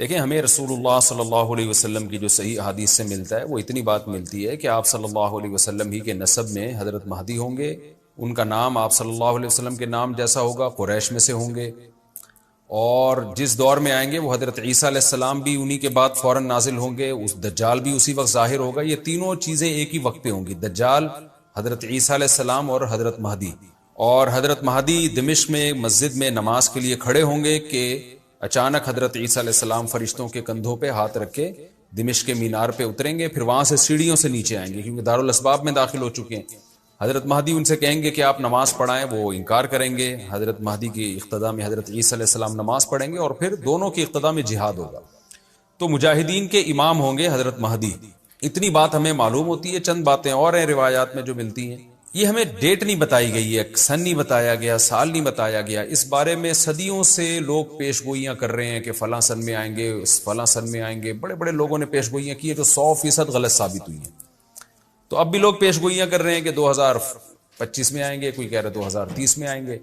دیکھیں، ہمیں رسول اللہ صلی اللہ علیہ وسلم کی جو صحیح احادیث سے ملتا ہے وہ اتنی بات ملتی ہے کہ آپ صلی اللہ علیہ وسلم ہی کے نسب میں حضرت مہدی ہوں گے، ان کا نام آپ صلی اللہ علیہ وسلم کے نام جیسا ہوگا، قریش میں سے ہوں گے، اور جس دور میں آئیں گے وہ حضرت عیسیٰ علیہ السلام بھی انہی کے بعد فوراً نازل ہوں گے، اس دجال بھی اسی وقت ظاہر ہوگا۔ یہ تینوں چیزیں ایک ہی وقت پہ ہوں گی، دجال، حضرت عیسیٰ علیہ السلام اور حضرت مہدی۔ اور حضرت مہدی دمشق میں مسجد میں نماز کے لیے کھڑے ہوں گے کہ اچانک حضرت عیسیٰ علیہ السلام فرشتوں کے کندھوں پہ ہاتھ رکھ کے دمشق کے مینار پہ اتریں گے، پھر وہاں سے سیڑھیوں سے نیچے آئیں گے کیونکہ دارالاسباب میں داخل ہو چکے ہیں۔ حضرت مہدی ان سے کہیں گے کہ آپ نماز پڑھائیں، وہ انکار کریں گے۔ حضرت مہدی کی اقتداء میں حضرت عیسیٰ علیہ السلام نماز پڑھیں گے اور پھر دونوں کی اقتداء میں جہاد ہوگا۔ تو مجاہدین کے امام ہوں گے حضرت مہدی، اتنی بات ہمیں معلوم ہوتی ہے۔ چند باتیں اور ہیں روایات میں جو ملتی ہیں، یہ ہمیں ڈیٹ نہیں بتائی گئی ہے، سن نہیں بتایا گیا، سال نہیں بتایا گیا۔ اس بارے میں صدیوں سے لوگ پیش گوئیاں کر رہے ہیں کہ فلاں سن میں آئیں گے، فلاں سن میں آئیں گے، بڑے بڑے لوگوں نے پیش گوئیاں کی ہیں جو 100% غلط ثابت ہوئی ہیں۔ تو اب بھی لوگ پیش گوئیاں کر رہے ہیں کہ 2025 میں آئیں گے، کوئی کہہ رہا ہے 2030 میں آئیں گے۔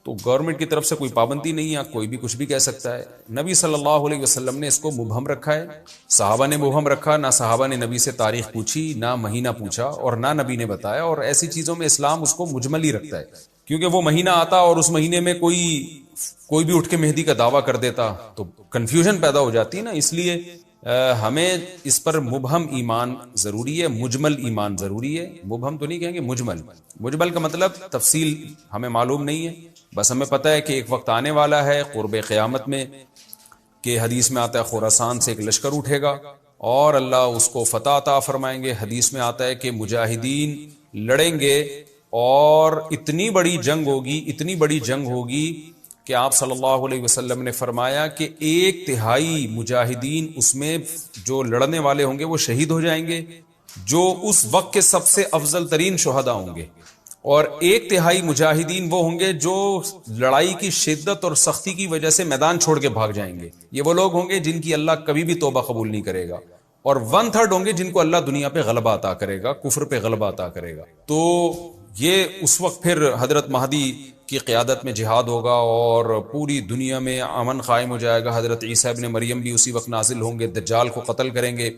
تو گورنمنٹ کی طرف سے کوئی پابندی نہیں ہے، کوئی بھی کچھ بھی کہہ سکتا ہے۔ نبی صلی اللہ علیہ وسلم نے اس کو مبہم رکھا ہے، صحابہ نے مبہم رکھا، نہ صحابہ نے نبی سے تاریخ پوچھی، نہ مہینہ پوچھا، اور نہ نبی نے بتایا۔ اور ایسی چیزوں میں اسلام اس کو مجمل ہی رکھتا ہے، کیونکہ وہ مہینہ آتا اور اس مہینے میں کوئی بھی اٹھ کے مہدی کا دعویٰ کر دیتا تو کنفیوژن پیدا ہو جاتی نا۔ اس لیے ہمیں اس پر مبہم ایمان ضروری ہے، مجمل ایمان ضروری ہے۔ مبہم تو نہیں کہیں گے، مجمل کا مطلب تفصیل ہمیں معلوم نہیں ہے، بس ہمیں پتہ ہے کہ ایک وقت آنے والا ہے قرب قیامت میں کہ حدیث میں آتا ہے خراسان سے ایک لشکر اٹھے گا اور اللہ اس کو فتح عطا فرمائیں گے۔ حدیث میں آتا ہے کہ مجاہدین لڑیں گے اور اتنی بڑی جنگ ہوگی کہ آپ صلی اللہ علیہ وسلم نے فرمایا کہ 1/3 مجاہدین اس میں جو لڑنے والے ہوں گے وہ شہید ہو جائیں گے، جو اس وقت کے سب سے افضل ترین شہداء ہوں گے، اور 1/3 مجاہدین وہ ہوں گے جو لڑائی کی شدت اور سختی کی وجہ سے میدان چھوڑ کے بھاگ جائیں گے۔ یہ وہ لوگ ہوں گے جن کی اللہ کبھی بھی توبہ قبول نہیں کرے گا، اور 1/3 ہوں گے جن کو اللہ دنیا پہ غلبہ عطا کرے گا، کفر پہ غلبہ عطا کرے گا۔ تو یہ اس وقت پھر حضرت مہدی کی قیادت میں جہاد ہوگا اور پوری دنیا میں امن قائم ہو جائے گا۔ حضرت عیسیٰ ابن مریم بھی اسی وقت نازل ہوں گے، دجال کو قتل کریں گے،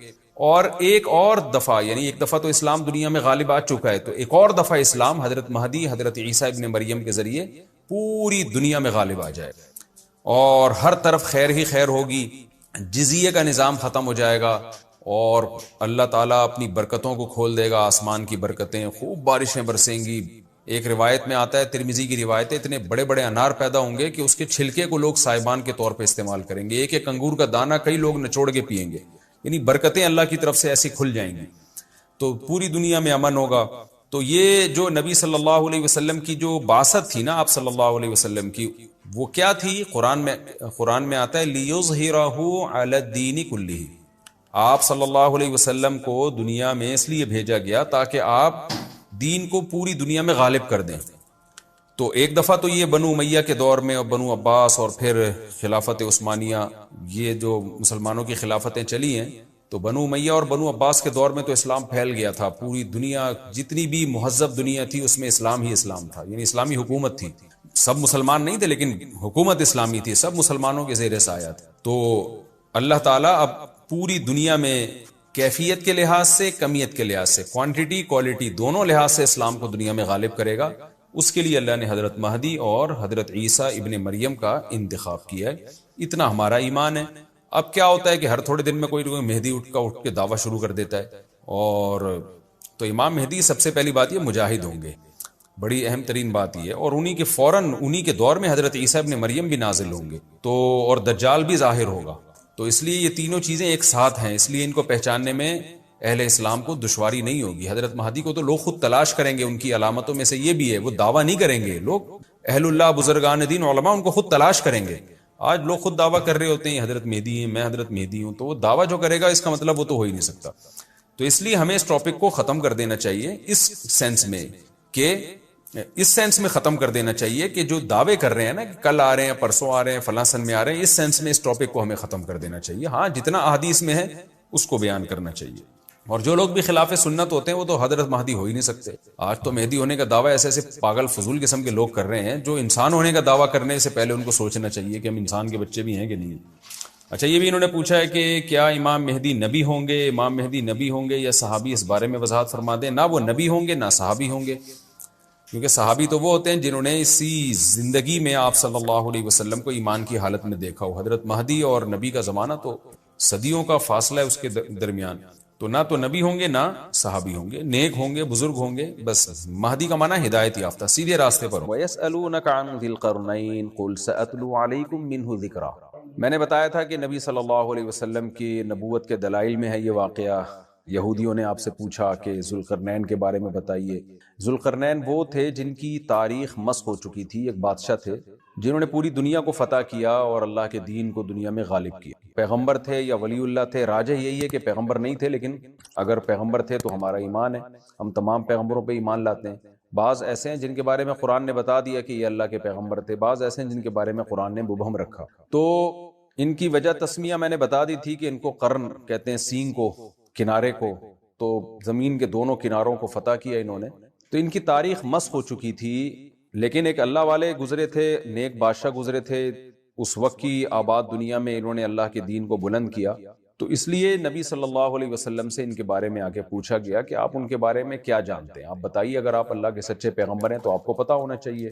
اور ایک اور دفعہ، یعنی ایک دفعہ تو اسلام دنیا میں غالب آ چکا ہے، تو ایک اور دفعہ اسلام حضرت مہدی حضرت عیسیٰ ابن مریم کے ذریعے پوری دنیا میں غالب آ جائے گا، اور ہر طرف خیر ہی خیر ہوگی، جزیے کا نظام ختم ہو جائے گا، اور اللہ تعالیٰ اپنی برکتوں کو کھول دے گا، آسمان کی برکتیں، خوب بارشیں برسیں گی۔ ایک روایت میں آتا ہے، ترمذی کی روایت ہے، اتنے بڑے بڑے انار پیدا ہوں گے کہ اس کے چھلکے کو لوگ سائبان کے طور پہ استعمال کریں گے، ایک ایک انگور کا دانہ کئی لوگ نچوڑ کے پیئیں گے، یعنی برکتیں اللہ کی طرف سے ایسی کھل جائیں گی، تو پوری دنیا میں امن ہوگا۔ تو یہ جو نبی صلی اللہ علیہ وسلم کی جو بعثت تھی نا، آپ صلی اللہ علیہ وسلم کی، وہ کیا تھی؟ قرآن میں آتا ہے لِيُظْهِرَهُ عَلَى الدِّينِ كُلِّهِ۔ آپ صلی اللہ علیہ وسلم کو دنیا میں اس لیے بھیجا گیا تاکہ آپ دین کو پوری دنیا میں غالب کر دیں۔ تو ایک دفعہ تو یہ بنو امیہ کے دور میں، اور بنو عباس، اور پھر خلافت عثمانیہ، یہ جو مسلمانوں کی خلافتیں چلی ہیں، تو بنو امیہ اور بنو عباس کے دور میں تو اسلام پھیل گیا تھا پوری دنیا، جتنی بھی مہذب دنیا تھی اس میں اسلام ہی اسلام تھا، یعنی اسلامی حکومت تھی، سب مسلمان نہیں تھے لیکن حکومت اسلامی تھی، سب مسلمانوں کے زیر سایہ تھے۔ تو اللہ تعالیٰ اب پوری دنیا میں کیفیت کے لحاظ سے، کمیت کے لحاظ سے، کوانٹٹی کوالٹی دونوں لحاظ سے اسلام کو دنیا میں غالب کرے گا۔ اس کے لیے اللہ نے حضرت مہدی اور حضرت عیسیٰ ابن مریم کا انتخاب کیا ہے۔ اتنا ہمارا ایمان ہے۔ اب کیا ہوتا ہے کہ ہر تھوڑے دن میں کوئی مہدی اٹھ کے دعویٰ شروع کر دیتا ہے، اور تو امام مہدی سب سے پہلی بات یہ مجاہد ہوں گے، بڑی اہم ترین بات یہ ہے، اور انہی کے دور میں حضرت عیسیٰ ابن مریم بھی نازل ہوں گے، تو اور دجال بھی ظاہر ہوگا۔ تو اس لیے یہ تینوں چیزیں ایک ساتھ ہیں، اس لیے ان کو پہچاننے میں اہل اسلام کو دشواری نہیں ہوگی۔ حضرت مہدی کو تو لوگ خود تلاش کریں گے، ان کی علامتوں میں سے یہ بھی ہے، وہ دعویٰ نہیں کریں گے، لوگ اہل اللہ، بزرگان دین، علماء ان کو خود تلاش کریں گے۔ آج لوگ خود دعویٰ کر رہے ہوتے ہیں حضرت مہدی ہیں، میں حضرت مہدی ہوں، تو وہ دعویٰ جو کرے گا اس کا مطلب وہ تو ہو ہی نہیں سکتا۔ تو اس لیے ہمیں اس ٹاپک کو ختم کر دینا چاہیے، اس سینس میں ختم کر دینا چاہیے کہ جو دعوے کر رہے ہیں نا کہ کل آ رہے ہیں، پرسوں آ رہے ہیں، فلاں سن میں آ رہے ہیں، اس سینس میں اس ٹاپک کو ہمیں ختم کر دینا چاہیے۔ ہاں، جتنا احادیث میں ہے اس کو بیان کرنا چاہیے، اور جو لوگ بھی خلاف سنت ہوتے ہیں وہ تو حضرت مہدی ہو ہی نہیں سکتے۔ آج تو مہدی ہونے کا دعویٰ ایسے پاگل فضول قسم کے لوگ کر رہے ہیں، جو انسان ہونے کا دعویٰ کرنے سے پہلے ان کو سوچنا چاہیے کہ ہم انسان کے بچے بھی ہیں کہ نہیں۔ اچھا، یہ بھی انہوں نے پوچھا ہے کہ کیا امام مہدی نبی ہوں گے؟ امام مہدی نبی ہوں گے یا صحابی؟ اس بارے میں وضاحت فرما دیں۔ نہ وہ نبی ہوں گے نہ صحابی ہوں گے، کیونکہ صحابی تو وہ ہوتے ہیں جنہوں نے اسی زندگی میں آپ صلی اللہ علیہ وسلم کو ایمان کی حالت میں دیکھا ہو۔ حضرت مہدی اور نبی کا زمانہ تو صدیوں کا فاصلہ ہے اس کے درمیان، تو نہ تو نبی ہوں گے نہ صحابی ہوں گے، نیک ہوں گے، بزرگ ہوں گے، بس مہدی کا معنی ہدایت یافتہ، سیدھے راستے پر ہوں۔ وَيَسْأَلُونَكَ عَنْ ذِي الْقَرْنَيْنِ قُلْ سَأَتْلُو عَلَيْكُمْ مِنْهُ ذِكْرًا۔ میں نے بتایا تھا کہ نبی صلی اللہ علیہ وسلم کی نبوت کے دلائل میں ہے یہ واقعہ۔ یہودیوں نے آپ سے پوچھا کہ ذوالقرنین کے بارے میں بتائیے۔ ذوالقرنین وہ تھے جن کی تاریخ مسخ ہو چکی تھی، ایک بادشاہ تھے جنہوں نے پوری دنیا کو فتح کیا اور اللہ کے دین کو دنیا میں غالب کیا۔ پیغمبر تھے یا ولی اللہ تھے، راجح یہی ہے کہ پیغمبر نہیں تھے، لیکن اگر پیغمبر تھے تو ہمارا ایمان ہے، ہم تمام پیغمبروں پہ ایمان لاتے ہیں۔ بعض ایسے ہیں جن کے بارے میں قرآن نے بتا دیا کہ یہ اللہ کے پیغمبر تھے، بعض ایسے ہیں جن کے بارے میں قرآن نے مبہم رکھا۔ تو ان کی وجہ تسمیہ میں نے بتا دی تھی کہ ان کو قرن کہتے ہیں، سینگ کو، کنارے کو، تو زمین کے دونوں کناروں کو فتح کیا انہوں نے۔ تو ان کی تاریخ مسخ ہو چکی تھی، لیکن ایک اللہ والے گزرے تھے، نیک بادشاہ گزرے تھے اس وقت کی آباد دنیا میں، انہوں نے اللہ کے دین کو بلند کیا۔ تو اس لیے نبی صلی اللہ علیہ وسلم سے ان کے بارے میں آگے پوچھا گیا کہ آپ ان کے بارے میں کیا جانتے ہیں، آپ بتائیے، اگر آپ اللہ کے سچے پیغمبر ہیں تو آپ کو پتا ہونا چاہیے۔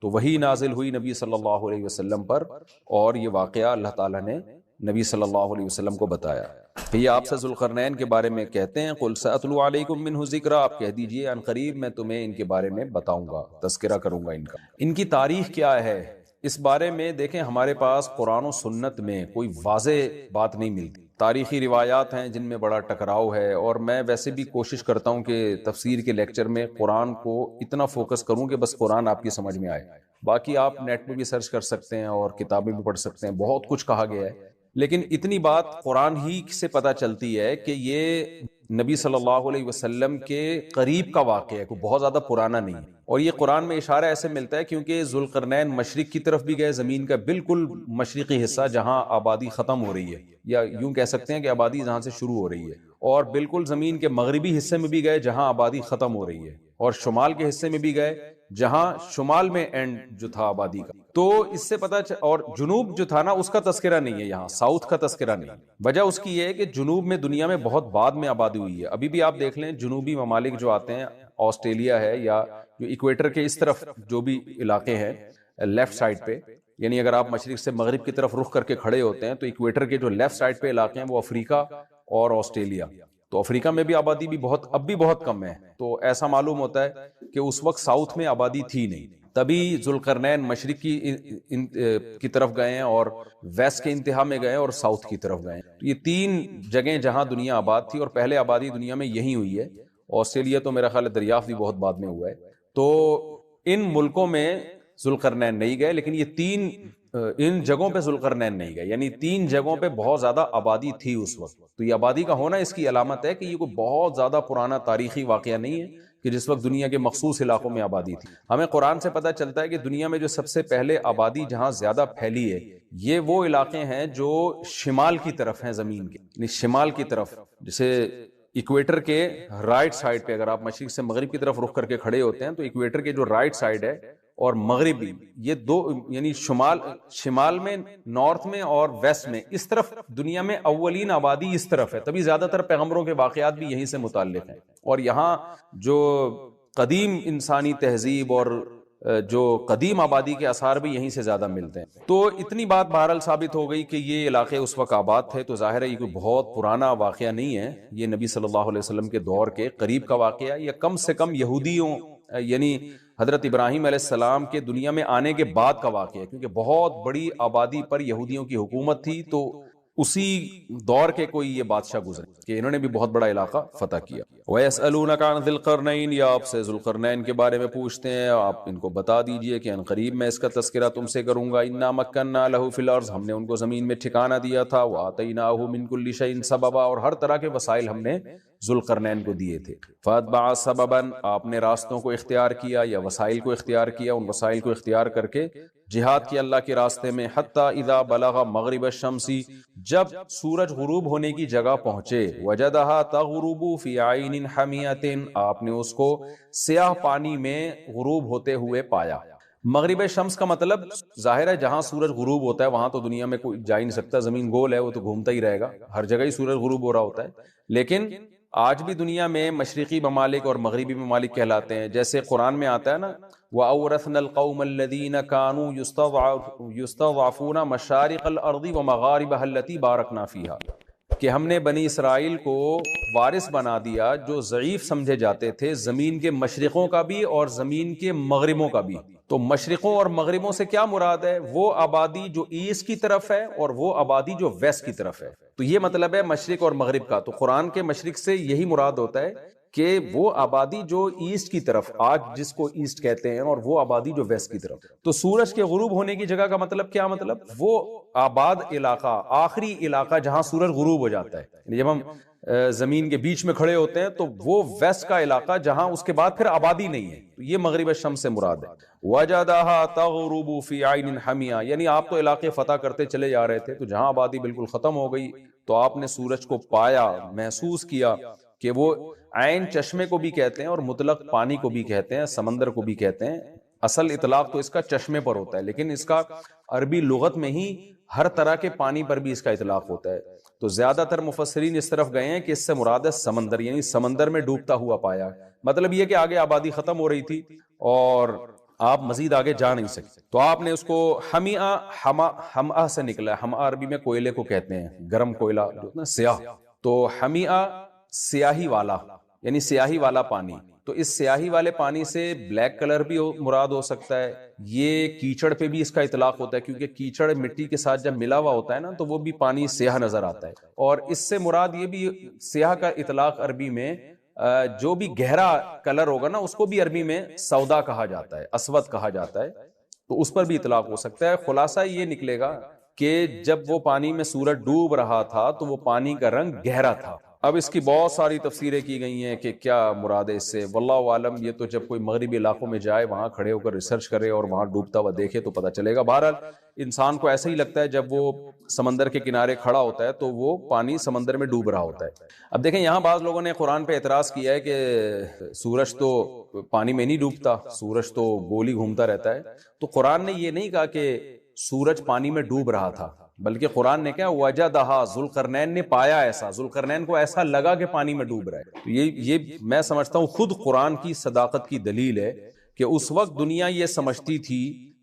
تو وہی نازل ہوئی نبی صلی اللہ علیہ وسلم پر، اور یہ واقعہ اللہ تعالیٰ نے نبی صلی اللہ علیہ وسلم کو بتایا کہ یہ آپ سے ذوالقرنین کے بارے میں کہتے ہیں، قُلْ سَأَتْلُو عَلَيْكُمْ مِنْهُ ذِكْرًا، آپ کہہ دیجئے عن قریب میں تمہیں ان کے بارے میں بتاؤں گا، تذکرہ کروں گا ان کا۔ ان کی تاریخ کیا ہے اس بارے میں دیکھیں، ہمارے پاس قرآن و سنت میں کوئی واضح بات نہیں ملتی، تاریخی روایات ہیں جن میں بڑا ٹکراؤ ہے، اور میں ویسے بھی کوشش کرتا ہوں کہ تفسیر کے لیکچر میں قرآن کو اتنا فوکس کروں کہ بس قرآن آپ کی سمجھ میں آئے۔ باقی آپ نیٹ پہ بھی سرچ کر سکتے ہیں اور کتابیں بھی پڑھ سکتے ہیں، بہت کچھ کہا گیا ہے، لیکن اتنی بات قرآن ہی سے پتہ چلتی ہے کہ یہ نبی صلی اللہ علیہ وسلم کے قریب کا واقعہ ہے، کوئی بہت زیادہ پرانا نہیں ہے۔ اور یہ قرآن میں اشارہ ایسے ملتا ہے کیونکہ ذوالقرنین مشرق کی طرف بھی گئے، زمین کا بالکل مشرقی حصہ جہاں آبادی ختم ہو رہی ہے، یا یوں کہہ سکتے ہیں کہ آبادی جہاں سے شروع ہو رہی ہے، اور بالکل زمین کے مغربی حصے میں بھی گئے جہاں آبادی ختم ہو رہی ہے، اور شمال کے حصے میں بھی گئے جہاں شمال میں اینڈ جو تھا آبادی کا۔ تو اس سے پتہ اور جنوب جو تھا نا، اس کا تذکرہ نہیں ہے یہاں، ساؤتھ کا تذکرہ نہیں ہے۔ وجہ اس کی یہ ہے کہ جنوب میں دنیا میں بہت بعد میں آبادی ہوئی ہے۔ ابھی بھی آپ دیکھ لیں جنوبی ممالک جو آتے ہیں، آسٹریلیا ہے یا جو ایکویٹر کے اس طرف جو بھی علاقے ہیں لیفٹ سائڈ پہ، یعنی اگر آپ مشرق سے مغرب کی طرف رخ کر کے کھڑے ہوتے ہیں تو ایکویٹر کے جو لیفٹ سائڈ پہ علاقے ہیں وہ افریقہ اور آسٹریلیا، تو افریقہ میں بھی آبادی بھی اب بھی بہت کم ہے۔ تو ایسا معلوم ہوتا ہے کہ اس وقت ساؤتھ میں آبادی تھی نہیں، تبھی ذوالقرنین مشرق کی طرف گئے ہیں اور ویسٹ کے انتہا میں گئے اور ساؤتھ کی طرف گئے ہیں۔ یہ تین جگہیں جہاں دنیا آباد تھی، اور پہلے آبادی دنیا میں یہی ہوئی ہے۔ آسٹریلیا تو میرا خیال ہے دریافت بھی بہت بعد میں ہوا ہے۔ تو ان ملکوں میں ذوالقرنین نہیں گئے، لیکن یہ ان جگہوں پہ ذوالقرنین نہیں گئے، یعنی تین جگہوں پہ بہت زیادہ آبادی تھی اس وقت۔ تو یہ آبادی کا ہونا اس کی علامت ہے کہ یہ کوئی بہت زیادہ پرانا تاریخی واقعہ نہیں ہے کہ جس وقت دنیا کے مخصوص علاقوں میں آبادی تھی۔ ہمیں قرآن سے پتہ چلتا ہے کہ دنیا میں جو سب سے پہلے آبادی جہاں زیادہ پھیلی ہے، یہ وہ علاقے ہیں جو شمال کی طرف ہیں زمین کے، یعنی شمال کی طرف، جیسے ایکویٹر کے رائٹ سائڈ پہ، اگر آپ مشرق سے مغرب کی طرف رخ کر کے کھڑے ہوتے ہیں تو ایکویٹر کے جو رائٹ سائڈ ہے اور مغربی، یہ دو، یعنی شمال میں، نارتھ میں اور ویسٹ میں، اس طرف دنیا میں اولین آبادی اس طرف ہے، تبھی زیادہ تر پیغمبروں کے واقعات بھی یہیں سے متعلق ہیں، اور یہاں جو قدیم انسانی تہذیب اور جو قدیم آبادی کے آثار بھی یہیں سے زیادہ ملتے ہیں۔ تو اتنی بات بہرحال ثابت ہو گئی کہ یہ علاقے اس وقت آباد تھے، تو ظاہر ہے یہ کوئی بہت پرانا واقعہ نہیں ہے، یہ نبی صلی اللہ علیہ وسلم کے دور کے قریب کا واقعہ، یا کم سے کم یہودیوں، یعنی حضرت ابراہیم علیہ السلام کے دنیا میں آنے کے بعد کا واقعہ ہے، کیونکہ بہت بڑی آبادی پر یہودیوں کی حکومت تھی، تو اسی دور کے کوئی یہ بادشاہ گزرے کہ انہوں نے بھی بہت بڑا علاقہ فتح کیا۔ وَيَسْأَلُونَكَ عَنْ ذِي الْقَرْنَيْنِ، یا آپ سے ذوالقرنین کے بارے میں پوچھتے ہیں، آپ ان کو بتا دیجئے کہ ان قریب میں اس کا تذکرہ تم سے کروں گا۔ إِنَّا مَكَّنَّا لَهُ فِي الْأَرْضِ، ہم نے ان کو زمین میں ٹھکانہ دیا تھا، وَآتَيْنَاهُ مِنْ كُلِّ شَيْءٍ سَبَبًا، اور ہر طرح کے وسائل ہم نے ذوالقرنین کو دیے تھے۔ فَأَتْبَعَ سَبَبًا، آپ نے راستوں کو اختیار کیا یا وسائل کو اختیار کیا، ان وسائل کو اختیار کر کے جہاد کیا اللہ کے راستے میں، حتیٰ اذا بلغ مغرب الشمس، جب سورج غروب ہونے کی جگہ پہنچے، وجدہا تغرب فی عین حمیۃ، آپ نے اس کو سیاہ پانی میں غروب ہوتے ہوئے پایا۔ مغرب شمس کا مطلب ظاہر ہے جہاں سورج غروب ہوتا ہے وہاں تو دنیا میں کوئی جا ہی نہیں سکتا، زمین گول ہے، وہ تو گھومتا ہی رہے گا، ہر جگہ ہی سورج غروب ہو رہا ہوتا ہے. لیکن آج بھی دنیا میں مشرقی ممالک اور مغربی ممالک کہلاتے ہیں. جیسے قرآن میں آتا ہے نا وَأَوْرَثْنَا الْقَوْمَ الَّذِينَ كَانُوا يُسْتَضْعَفُونَ مَشَارِقَ الْأَرْضِ وَمَغَارِبَهَا الَّتِي بَارَكْنَا فِيهَا، کہ ہم نے بنی اسرائیل کو وارث بنا دیا جو ضعیف سمجھے جاتے تھے، زمین کے مشرقوں کا بھی اور زمین کے مغربوں کا بھی. تو مشرقوں اور مغربوں سے کیا مراد ہے؟ وہ آبادی جو ایسٹ کی طرف ہے اور وہ آبادی جو ویسٹ کی طرف ہے. تو یہ مطلب ہے مشرق اور مغرب کا. تو قرآن کے مشرق سے یہی مراد ہوتا ہے کہ وہ آبادی جو ایسٹ کی طرف، آج جس کو ایسٹ کہتے ہیں، اور وہ آبادی جو ویسٹ کی طرف. تو سورج کے غروب ہونے کی جگہ کا مطلب کیا؟ مطلب وہ آباد علاقہ، آخری علاقہ جہاں سورج غروب ہو جاتا ہے. جب ہم زمین کے بیچ میں کھڑے ہوتے ہیں تو وہ ویسٹ کا علاقہ جہاں اس کے بعد پھر آبادی نہیں ہے. تو یہ مغرب الشمس سے مراد ہے. وَجَدَهَا تَغْرُبُ فِي عَيْنٍ حَمِيَةٍ، یعنی آپ تو علاقے فتح کرتے چلے جا رہے تھے تو جہاں آبادی بالکل ختم ہو گئی تو آپ نے سورج کو پایا، محسوس کیا کہ وہ عین چشمے کو بھی کہتے ہیں اور مطلق پانی کو بھی کہتے ہیں، سمندر کو بھی کہتے ہیں. اصل اطلاق تو اس کا چشمے پر ہوتا ہے، لیکن اس کا عربی لغت میں ہی ہر طرح کے پانی پر بھی اس کا اطلاق ہوتا ہے. تو زیادہ تر مفسرین اس طرف گئے ہیں کہ اس سے مراد ہے سمندر، یعنی سمندر میں ڈوبتا ہوا پایا. مطلب یہ کہ آگے آبادی ختم ہو رہی تھی اور آپ مزید آگے جا نہیں سکتے. تو آپ نے اس کو ہمآ سے نکلا ہے. ہمآ عربی میں کوئلے کو کہتے ہیں، گرم کوئلہ جو نا سیاہ. تو ہمآ سیاہی والا، یعنی سیاہی والا پانی. تو اس سیاہی والے پانی سے بلیک کلر بھی مراد ہو سکتا ہے. یہ کیچڑ پہ بھی اس کا اطلاق ہوتا ہے، کیونکہ کیچڑ مٹی کے ساتھ جب ملا ہوا ہوتا ہے نا تو وہ بھی پانی سیاہ نظر آتا ہے. اور اس سے مراد یہ بھی سیاہ کا اطلاق عربی میں جو بھی گہرا کلر ہوگا نا اس کو بھی عربی میں سودا کہا جاتا ہے، اسود کہا جاتا ہے. تو اس پر بھی اطلاق ہو سکتا ہے. خلاصہ یہ نکلے گا کہ جب وہ پانی میں سورج ڈوب رہا تھا تو وہ پانی کا رنگ گہرا تھا. اب اس کی بہت ساری تفسیریں کی گئی ہیں کہ کیا مراد ہے اس سے، واللہ عالم. یہ تو جب کوئی مغربی علاقوں میں جائے، وہاں کھڑے ہو کر ریسرچ کرے اور وہاں ڈوبتا ہوا دیکھے تو پتہ چلے گا. بہرحال انسان کو ایسا ہی لگتا ہے جب وہ سمندر کے کنارے کھڑا ہوتا ہے تو وہ پانی سمندر میں ڈوب رہا ہوتا ہے. اب دیکھیں یہاں بعض لوگوں نے قرآن پہ اعتراض کیا ہے کہ سورج تو پانی میں نہیں ڈوبتا، سورج تو گول ہی گھومتا رہتا ہے. تو قرآن نے یہ نہیں کہا کہ سورج پانی میں ڈوب رہا تھا، بلکہ قرآن نے کیا وجدہا، ذوالقرنین نے پایا ایسا، ذوالقرنین کو ایسا لگا کہ پانی میں ڈوب رہا ہے. تو یہ میں سمجھتا ہوں خود قرآن کی صداقت کی دلیل ہے کہ اس وقت دنیا یہ سمجھتی تھی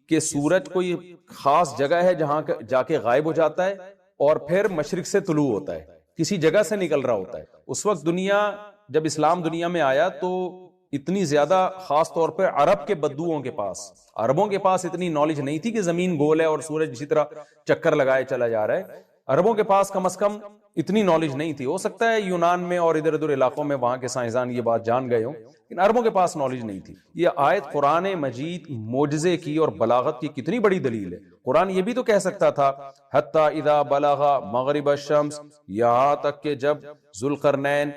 کہ سورج کوئی خاص جگہ ہے جہاں جا کے غائب ہو جاتا ہے اور پھر مشرق سے طلوع ہوتا ہے، کسی جگہ سے نکل رہا ہوتا ہے. اس وقت دنیا، جب اسلام دنیا میں آیا تو اتنی زیادہ، خاص طور پہ عرب کے بدوؤں کے پاس، عربوں کے پاس اتنی نالج نہیں تھی کہ زمین گول ہے اور سورج اسی طرح چکر لگائے چلا جا رہا ہے. عربوں کے پاس کم از کم اتنی نالج نہیں تھی. ہو سکتا ہے یونان میں اور ادھر ادھر علاقوں میں وہاں کے سائنسدان یہ بات جان گئے ہوں، لیکن عربوں کے پاس نالج نہیں تھی. یہ آیت قرآن مجید معجزے کی اور بلاغت کی کتنی بڑی دلیل ہے. قرآن یہ بھی تو کہہ سکتا تھا حتی اذا بلغ مغرب الشمس، یہاں تک کہ جب ذوالقرنین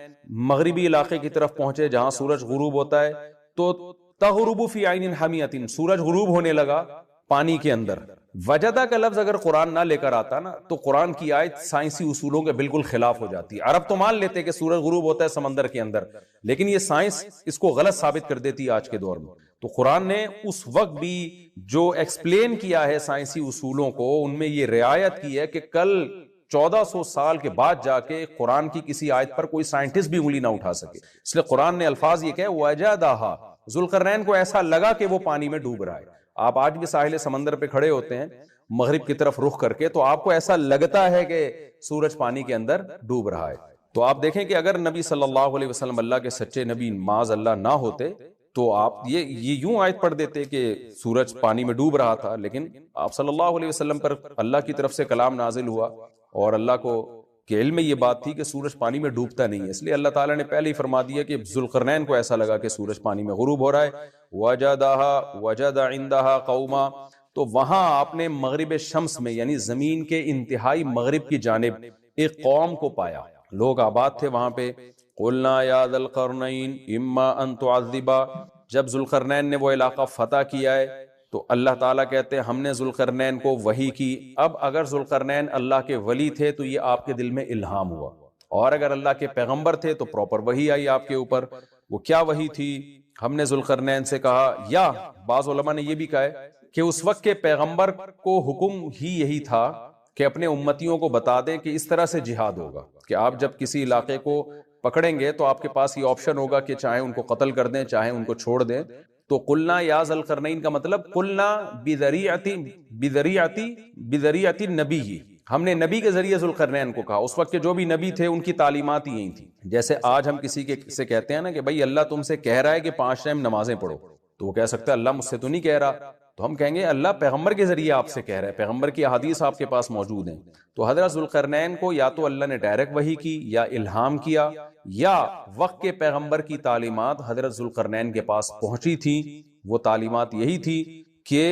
مغربی علاقے کی طرف پہنچے جہاں سورج غروب ہوتا ہے تو تغرب فی عین حمیۃ، سورج غروب ہونے لگا پانی کے اندر. وجدہ کا لفظ اگر قرآن نہ لے کر آتا نا تو قرآن کی آیت سائنسی اصولوں کے بالکل خلاف ہو جاتی. عرب تو مان لیتے کہ سورج غروب ہوتا ہے سمندر کے اندر، لیکن یہ سائنس اس کو غلط ثابت کر دیتی آج کے دور میں. تو قرآن نے اس وقت بھی جو ایکسپلین کیا ہے سائنسی اصولوں کو، ان میں یہ رعایت کی ہے کہ کل 1400 سال کے بعد جا کے قرآن کی کسی آیت پر کوئی سائنٹسٹ بھی انگلی نہ اٹھا سکے. اس لیے قرآن نے الفاظ یہ کہا وجدہا، ذوالقرنین کو ایسا لگا کہ وہ پانی میں ڈوب رہا ہے. آپ آج بھی ساحل سمندر پہ کھڑے ہوتے ہیں مغرب کی طرف رخ کر کے تو آپ کو ایسا لگتا ہے کہ سورج پانی کے اندر ڈوب رہا ہے. تو آپ دیکھیں کہ اگر نبی صلی اللہ علیہ وسلم اللہ کے سچے نبی معاذ اللہ نہ ہوتے تو آپ یہ یوں آیت پڑھ دیتے کہ سورج پانی میں ڈوب رہا تھا. لیکن آپ صلی اللہ علیہ وسلم پر اللہ کی طرف سے کلام نازل ہوا اور اللہ کو کہ علم میں یہ بات تھی کہ سورج پانی میں ڈوبتا نہیں ہے، اس لیے اللہ تعالیٰ نے پہلے ہی فرما دیا کہ ذوالقرنین کو ایسا لگا کہ سورج پانی میں غروب ہو رہا ہے. وجد عندها قوما، تو وہاں آپ نے مغرب شمس میں یعنی زمین کے انتہائی مغرب کی جانب ایک قوم کو پایا، لوگ آباد تھے وہاں پہ. قلنا یا ذا القرنین اما ان تعذب، جب ذوالقرنین نے وہ علاقہ فتح کیا ہے تو اللہ تعالیٰ کہتے ہیں ہم نے ذوالقرنین کو وحی کی. اب اگر ذوالقرنین اللہ کے ولی تھے تو یہ آپ کے دل میں الہام ہوا، اور اگر اللہ کے پیغمبر تھے تو پراپر وحی آئی آپ کے اوپر. وہ کیا وحی تھی؟ ہم نے ذوالقرنین سے کہا، یا بعض علماء نے یہ بھی کہا ہے کہ اس وقت کے پیغمبر کو حکم ہی یہی تھا کہ اپنے امتیوں کو بتا دے کہ اس طرح سے جہاد ہوگا کہ آپ جب کسی علاقے کو پکڑیں گے تو آپ کے پاس یہ آپشن ہوگا کہ چاہے ان کو قتل کر دیں چاہے ان کو چھوڑ دیں. تو قلنا یا ذل قرنین کا مطلب قلنا بذریعتی نبی ہی، ہم نے نبی کے ذریعے ذوالقرنین کو کہا. اس وقت کے جو بھی نبی تھے ان کی تعلیمات ہی یہی تھی. جیسے آج ہم کسی کے سے کہتے ہیں نا کہ بھائی اللہ تم سے کہہ رہا ہے کہ 5 ٹائم نمازیں پڑھو، تو وہ کہہ سکتا ہے اللہ مجھ سے تو نہیں کہہ رہا، تو ہم کہیں گے اللہ پیغمبر کے ذریعے آپ سے کہہ رہا ہے، پیغمبر کی احادیث آپ کے پاس موجود ہیں. تو حضرت ذوالقرنین کو یا تو اللہ نے ڈائریکٹ وحی کی یا الہام کیا، یا وقت کے پیغمبر کی تعلیمات حضرت ذوالقرنین کے پاس پہنچی تھی. وہ تعلیمات یہی تھی کہ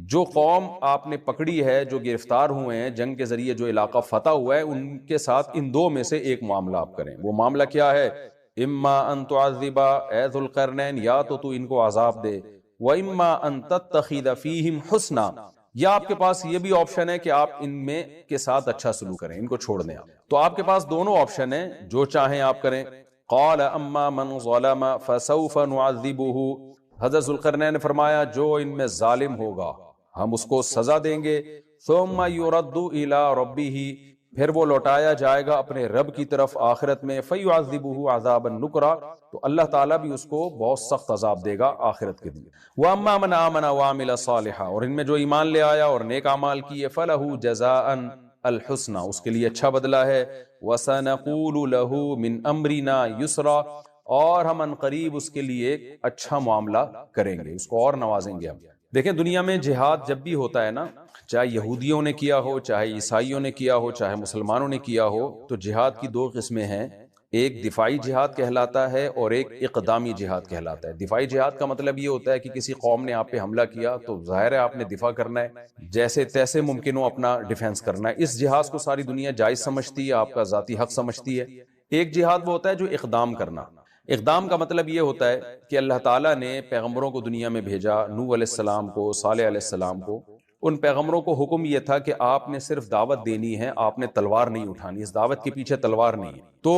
جو قوم آپ نے پکڑی ہے، جو گرفتار ہوئے ہیں جنگ کے ذریعے، جو علاقہ فتح ہوا ہے، ان کے ساتھ ان دو میں سے ایک معاملہ آپ کریں. وہ معاملہ کیا ہے؟ اما ان تعذبا اے ذوالقرنین، یا تو ان کو عذاب دے، وَإِمَّا أَن تَتَّخِذَ فِيهِمْ حُسْنًا، یا آپ کے پاس یہ بھی آپشن ہے کہ آپ ان میں کے ساتھ اچھا سلوک کریں، ان کو چھوڑ دیں. تو آپ کے پاس دونوں آپشن ہیں، جو چاہیں آپ کریں. قَالَ أَمَّا مَنْ ظَلَمَ فَسَوْفَ نُعَذِّبُهُ، حضرت ذوالقرنین نے فرمایا جو ان میں ظالم ہوگا ہم اس کو سزا دیں گے. ثُمَّ يُرَدُّ إِلَىٰ رَبِّهِ، پھر وہ لوٹایا جائے گا اپنے رب کی طرف آخرت میں. فَيُعَذِّبُهُ عَذَابًا نُكْرًا، تو اللہ تعالیٰ بھی اس کو بہت سخت عذاب دے گا آخرت کے دن. وَأَمَّا مَنْ آمَنَ وَعَمِلَ صَالِحًا، اور ان میں جو ایمان لے آیا اور نیک اعمال کیے، فَلَهُ جَزَاءً الْحُسْنَى، اس کے لیے اچھا بدلہ ہے. وَسَنَقُولُ لَهُ مِنْ أَمْرِنَا يُسْرًا، اور ہم ان قریب اس کے لیے اچھا معاملہ کریں گے، اس کو اور نوازیں گے ہم. دیکھیں دنیا میں جہاد جب بھی ہوتا ہے نا، چاہے یہودیوں نے کیا ہو، چاہے عیسائیوں نے کیا ہو، چاہے مسلمانوں نے کیا ہو، تو جہاد کی 2 قسمیں ہیں. ایک دفاعی جہاد کہلاتا ہے اور ایک اقدامی جہاد کہلاتا ہے. دفاعی جہاد کا مطلب یہ ہوتا ہے کہ کسی قوم نے آپ پہ حملہ کیا تو ظاہر ہے آپ نے دفاع کرنا ہے، جیسے تیسے ممکن ہو اپنا ڈیفنس کرنا ہے. اس جہاد کو ساری دنیا جائز سمجھتی ہے، آپ کا ذاتی حق سمجھتی ہے. ایک جہاد وہ ہوتا ہے جو اقدام کرنا. اقدام کا مطلب یہ ہوتا ہے کہ اللہ تعالیٰ نے پیغمبروں کو دنیا میں بھیجا، نوح علیہ السلام کو، صالح علیہ السلام کو. ان پیغمبروں کو حکم یہ تھا کہ آپ نے صرف دعوت دینی ہے، آپ نے تلوار نہیں اٹھانی، اس دعوت کے پیچھے تلوار نہیں ہے. تو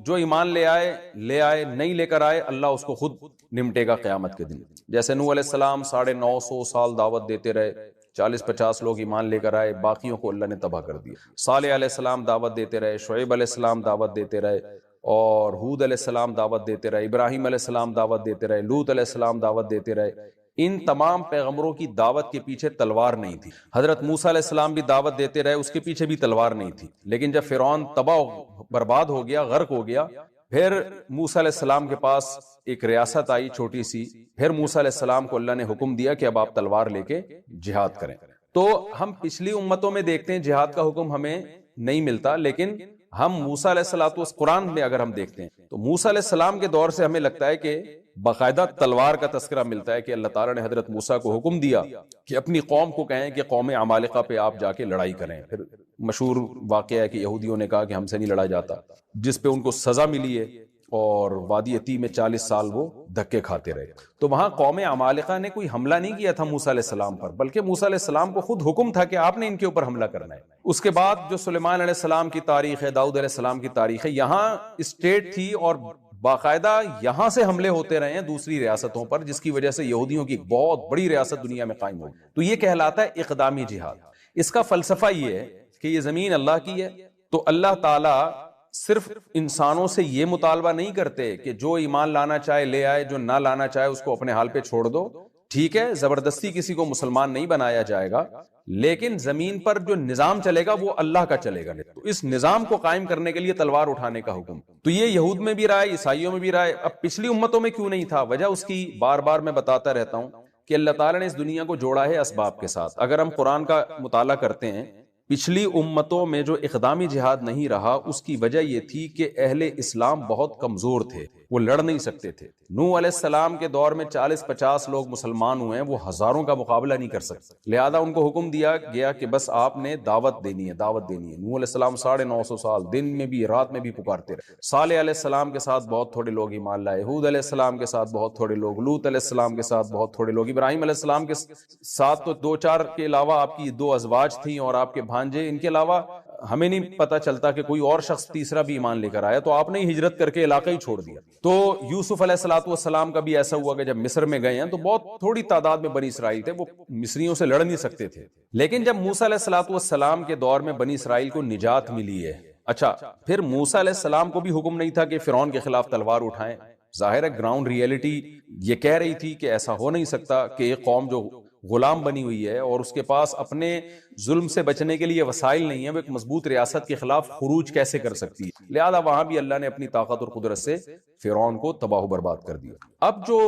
جو ایمان لے آئے، نہیں لے کر آئے، اللہ اس کو خود نمٹے گا قیامت کے دن. جیسے نوح علیہ السلام 950 سال دعوت دیتے رہے، 40-50 لوگ ایمان لے کر آئے، باقیوں کو اللہ نے تباہ کر دیا. صالح علیہ السلام دعوت دیتے رہے، شعیب علیہ السلام دعوت دیتے رہے، اور ہود علیہ السلام دعوت دیتے رہے، ابراہیم علیہ السلام دعوت دیتے رہے، لوط علیہ السلام دعوت دیتے رہے. ان تمام پیغمبروں کی دعوت کے پیچھے تلوار نہیں تھی. حضرت موسیٰ علیہ السلام بھی دعوت دیتے رہے، اس کے پیچھے بھی تلوار نہیں تھی. لیکن جب فرعون تباہ برباد ہو گیا، غرق ہو گیا، پھر موسیٰ علیہ السلام کے پاس ایک ریاست آئی چھوٹی سی. پھر موسیٰ علیہ السلام کو اللہ نے حکم دیا کہ اب آپ تلوار لے کے جہاد کریں. تو ہم پچھلی امتوں میں دیکھتے ہیں جہاد کا حکم ہمیں نہیں ملتا، لیکن ہم موسیٰ علیہ السلام قرآن میں اگر ہم دیکھتے ہیں تو موسیٰ علیہ السلام کے دور سے ہمیں لگتا ہے کہ باقاعدہ تلوار کا تذکرہ ملتا ہے کہ اللہ تعالیٰ نے حضرت موسیٰ کو حکم دیا کہ اپنی قوم کو کہیں کہ قوم عمالقہ پہ آپ جا کے لڑائی کریں. پھر مشہور واقعہ ہے کہ یہودیوں نے کہا کہ ہم سے نہیں لڑا جاتا، جس پہ ان کو سزا ملی ہے، اور وادی عتی میں 40 سال وہ دھکے کھاتے رہے. تو وہاں قوم عمالقہ نے کوئی حملہ نہیں کیا تھا موسیٰ علیہ السلام پر، بلکہ موسیٰ علیہ السلام کو خود حکم تھا کہ آپ نے ان کے اوپر حملہ کرنا ہے. اس کے بعد جو سلیمان علیہ السلام کی تاریخ ہے، داؤد علیہ السلام کی تاریخ ہے، یہاں اسٹیٹ تھی اور باقاعدہ یہاں سے حملے ہوتے رہے ہیں دوسری ریاستوں پر، جس کی وجہ سے یہودیوں کی ایک بہت بڑی ریاست دنیا میں قائم ہوگی. تو یہ کہلاتا ہے اقدامی جہاد. اس کا فلسفہ یہ ہے کہ یہ زمین اللہ کی ہے، تو اللہ تعالیٰ صرف انسانوں سے یہ مطالبہ نہیں کرتے کہ جو ایمان لانا چاہے لے آئے، جو نہ لانا چاہے اس کو اپنے حال پہ چھوڑ دو. ٹھیک ہے، زبردستی کسی کو مسلمان نہیں بنایا جائے گا، لیکن زمین پر جو نظام چلے گا وہ اللہ کا چلے گا. تو اس نظام کو قائم کرنے کے لیے تلوار اٹھانے کا حکم. تو یہ یہود میں بھی رہا ہے، عیسائیوں میں بھی رہا ہے. اب پچھلی امتوں میں کیوں نہیں تھا؟ وجہ اس کی بار بار میں بتاتا رہتا ہوں کہ اللہ تعالیٰ نے اس دنیا کو جوڑا ہے اسباب کے ساتھ. اگر ہم قرآن کا مطالعہ کرتے ہیں، پچھلی امتوں میں جو اقدامی جہاد نہیں رہا، اس کی وجہ یہ تھی کہ اہل اسلام بہت کمزور تھے، وہ لڑ نہیں سکتے تھے. نوح علیہ السلام کے دور میں 40-50 لوگ مسلمان ہوئے ہیں، وہ ہزاروں کا مقابلہ نہیں کر سکتے. لہذا ان کو حکم دیا گیا کہ بس آپ نے دعوت دینی ہے، دعوت دینی ہے. نوح علیہ السلام 950 سال دن میں بھی رات میں بھی پکارتے رہے. صالح علیہ السلام کے ساتھ بہت تھوڑے لوگ ایمان لائے، ہود علیہ السلام کے ساتھ بہت تھوڑے لوگ، لوط علیہ السلام کے ساتھ بہت تھوڑے لوگ، ابراہیم علیہ السلام کے ساتھ تو 2-4 کے علاوہ آپ کی 2 ازواج تھیں اور آپ کے بھانجے. ان کے علاوہ ہمیں نہیں پتا چلتا کہ کوئی اور شخص تیسرا بھی ایمان لے کر آیا, تو آپ نے ہجرت کر کے علاقہ ہی چھوڑ دیا. تو یوسف علیہ الصلوۃ والسلام کا بھی ایسا ہوا کہ جب مصر میں گئے ہیں تو بہت تھوڑی تعداد میں بنی اسرائیل تھے, وہ مصریوں سے لڑ نہیں سکتے تھے. لیکن جب موسیٰ علیہ الصلوۃ والسلام کے دور میں بنی اسرائیل کو نجات ملی ہے, اچھا پھر موسیٰ علیہ السلام کو بھی حکم نہیں تھا کہ فرعون کے خلاف تلوار اٹھائیں. ظاہر ہے گراؤنڈ ریئلٹی یہ کہہ رہی تھی کہ ایسا ہو نہیں سکتا کہ ایک قوم جو غلام بنی ہوئی ہے اور اس کے پاس اپنے ظلم سے بچنے کے لیے وسائل نہیں ہیں, وہ ایک مضبوط ریاست کے خلاف خروج کیسے کر سکتی ہے. لہذا وہاں بھی اللہ نے اپنی طاقت اور قدرت سے فرعون کو تباہ و برباد کر دیا. اب جو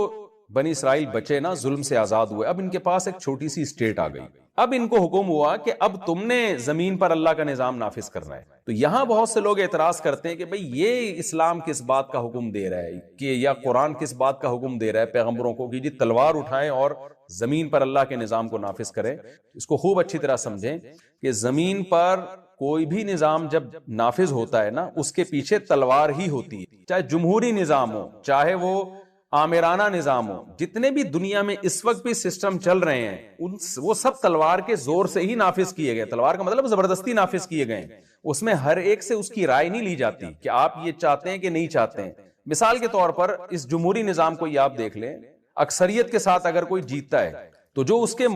بنی اسرائیل بچے نا ظلم سے آزاد ہوئے, اب ان کے پاس ایک چھوٹی سی اسٹیٹ آ گئی. اب ان کو حکم ہوا کہ اب تم نے زمین پر اللہ کا نظام نافذ کرنا ہے. تو یہاں بہت سے لوگ اعتراض کرتے ہیں کہ بھئی یہ اسلام کس بات کا حکم دے رہا ہے, کہ یا قرآن کس بات کا حکم دے رہا ہے پیغمبروں کو کہ جی تلوار اٹھائیں اور زمین پر اللہ کے نظام کو نافذ کریں. اس کو خوب اچھی طرح سمجھیں کہ زمین پر کوئی بھی نظام جب نافذ ہوتا ہے نا, اس کے پیچھے تلوار ہی ہوتی ہے. چاہے جمہوری نظام ہو, چاہے وہ آمرانہ نظام ہو, جتنے بھی دنیا میں اس وقت بھی سسٹم چل رہے ہیں وہ سب تلوار کے زور سے ہی نافذ کیے گئے. تلوار کا مطلب زبردستی نافذ کیے گئے. اس میں ہر ایک سے اس کی رائے نہیں لی جاتی کہ آپ یہ چاہتے ہیں کہ نہیں چاہتے ہیں. مثال کے طور پر اس جمہوری نظام کو یہ آپ دیکھ لیں, اکثریت کے ساتھ اگر کوئی جیتتا ہے تو جو اس کے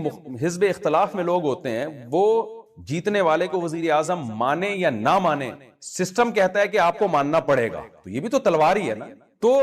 حزب اختلاف میں لوگ ہوتے ہیں وہ جیتنے والے کو وزیر اعظم مانے یا نہ مانے, سسٹم کہتا ہے کہ آپ کو ماننا پڑے گا. تو یہ بھی تو تلوار ہی ہے نا. تو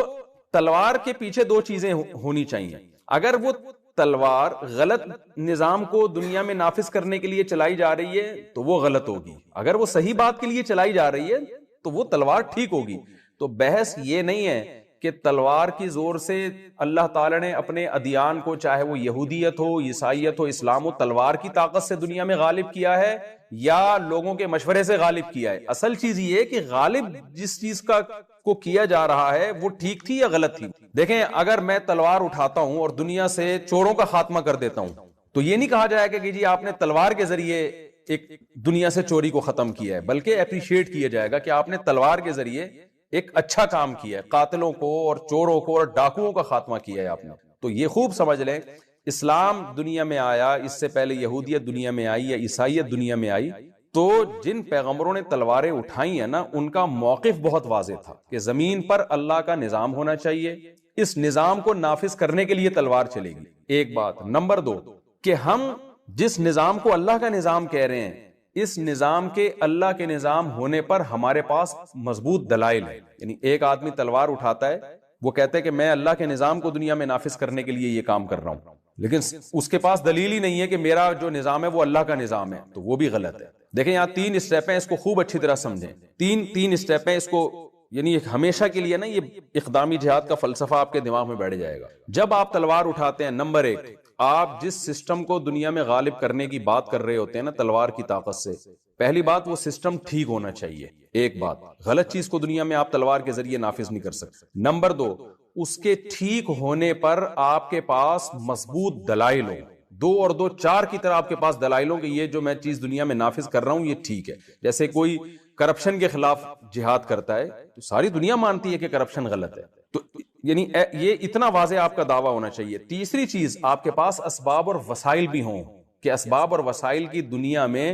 تلوار کے پیچھے دو چیزیں ہونی چاہیے. اگر وہ تلوار غلط نظام کو دنیا میں نافذ کرنے کے لیے چلائی جا رہی ہے تو وہ غلط ہوگی, اگر وہ صحیح بات کے لیے چلائی جا رہی ہے تو وہ تلوار ٹھیک ہوگی. تو بحث یہ نہیں ہے کہ تلوار کی زور سے اللہ تعالیٰ نے اپنے ادیان کو, چاہے وہ یہودیت ہو, عیسائیت ہو, اسلام ہو, تلوار کی طاقت سے دنیا میں غالب کیا ہے یا لوگوں کے مشورے سے غالب کیا ہے. اصل چیز یہ ہے کہ غالب جس چیز کا کو کیا جا رہا ہے وہ ٹھیک تھی یا غلط تھی. دیکھیں اگر میں تلوار اٹھاتا ہوں اور دنیا سے چوروں کا خاتمہ کر دیتا ہوں تو یہ نہیں کہا جائے گا کہ جی آپ نے تلوار کے ذریعے ایک دنیا سے چوری کو ختم کیا ہے, بلکہ اپریشیٹ کیا جائے گا کہ آپ نے تلوار کے ذریعے ایک اچھا کام کیا ہے, قاتلوں کو اور چوروں کو اور ڈاکوؤں کا خاتمہ کیا ہے آپ نے. تو یہ خوب سمجھ لیں, اسلام دنیا میں آیا, اس سے پہلے یہودیت دنیا میں آئی یا عیسائیت دنیا میں آئی, تو جن پیغمبروں نے تلواریں اٹھائی ہیں نا ان کا موقف بہت واضح تھا کہ زمین پر اللہ کا نظام ہونا چاہیے, اس نظام کو نافذ کرنے کے لیے تلوار چلے گی. ایک بات. نمبر دو کہ ہم جس نظام کو اللہ کا نظام کہہ رہے ہیں, اس نظام کے اللہ کے نظام ہونے پر ہمارے پاس مضبوط دلائل ہے. یعنی ایک آدمی تلوار اٹھاتا ہے, وہ کہتا ہے کہ میں اللہ کے نظام کو دنیا میں نافذ کرنے کے لیے یہ کام کر رہا ہوں, لیکن اس کے پاس دلیل ہی نہیں ہے کہ میرا جو نظام ہے وہ اللہ کا نظام ہے, تو وہ بھی غلط ہے. دیکھیں یہاں 3 اسٹیپ ہیں, اس کو خوب اچھی طرح سمجھیں. تین اسٹیپ ہیں, اس کو یعنی ہمیشہ کے لیے نا یہ اقدامی جہاد کا فلسفہ آپ کے دماغ میں بیٹھ جائے گا. جب آپ تلوار اٹھاتے ہیں, نمبر 1, آپ جس سسٹم کو دنیا میں غالب کرنے کی بات کر رہے ہوتے ہیں نا تلوار کی طاقت سے, پہلی بات وہ سسٹم ٹھیک ہونا چاہیے. ایک بات, غلط چیز کو دنیا میں آپ تلوار کے ذریعے نافذ نہیں کر سکتے. نمبر 2, اس کے ٹھیک ہونے پر آپ کے پاس مضبوط دلائل ہو. 2 اور 2 4 کی طرح آپ کے پاس دلائل ہوں کہ یہ جو میں چیز دنیا میں نافذ کر رہا ہوں یہ ٹھیک ہے. جیسے کوئی کرپشن کے خلاف جہاد کرتا ہے تو ساری دنیا مانتی ہے کہ کرپشن غلط ہے, تو یعنی یہ اتنا واضح آپ کا دعویٰ ہونا چاہیے. تیسری چیز, آپ کے پاس اسباب اور وسائل بھی ہوں کہ اسباب اور وسائل کی دنیا میں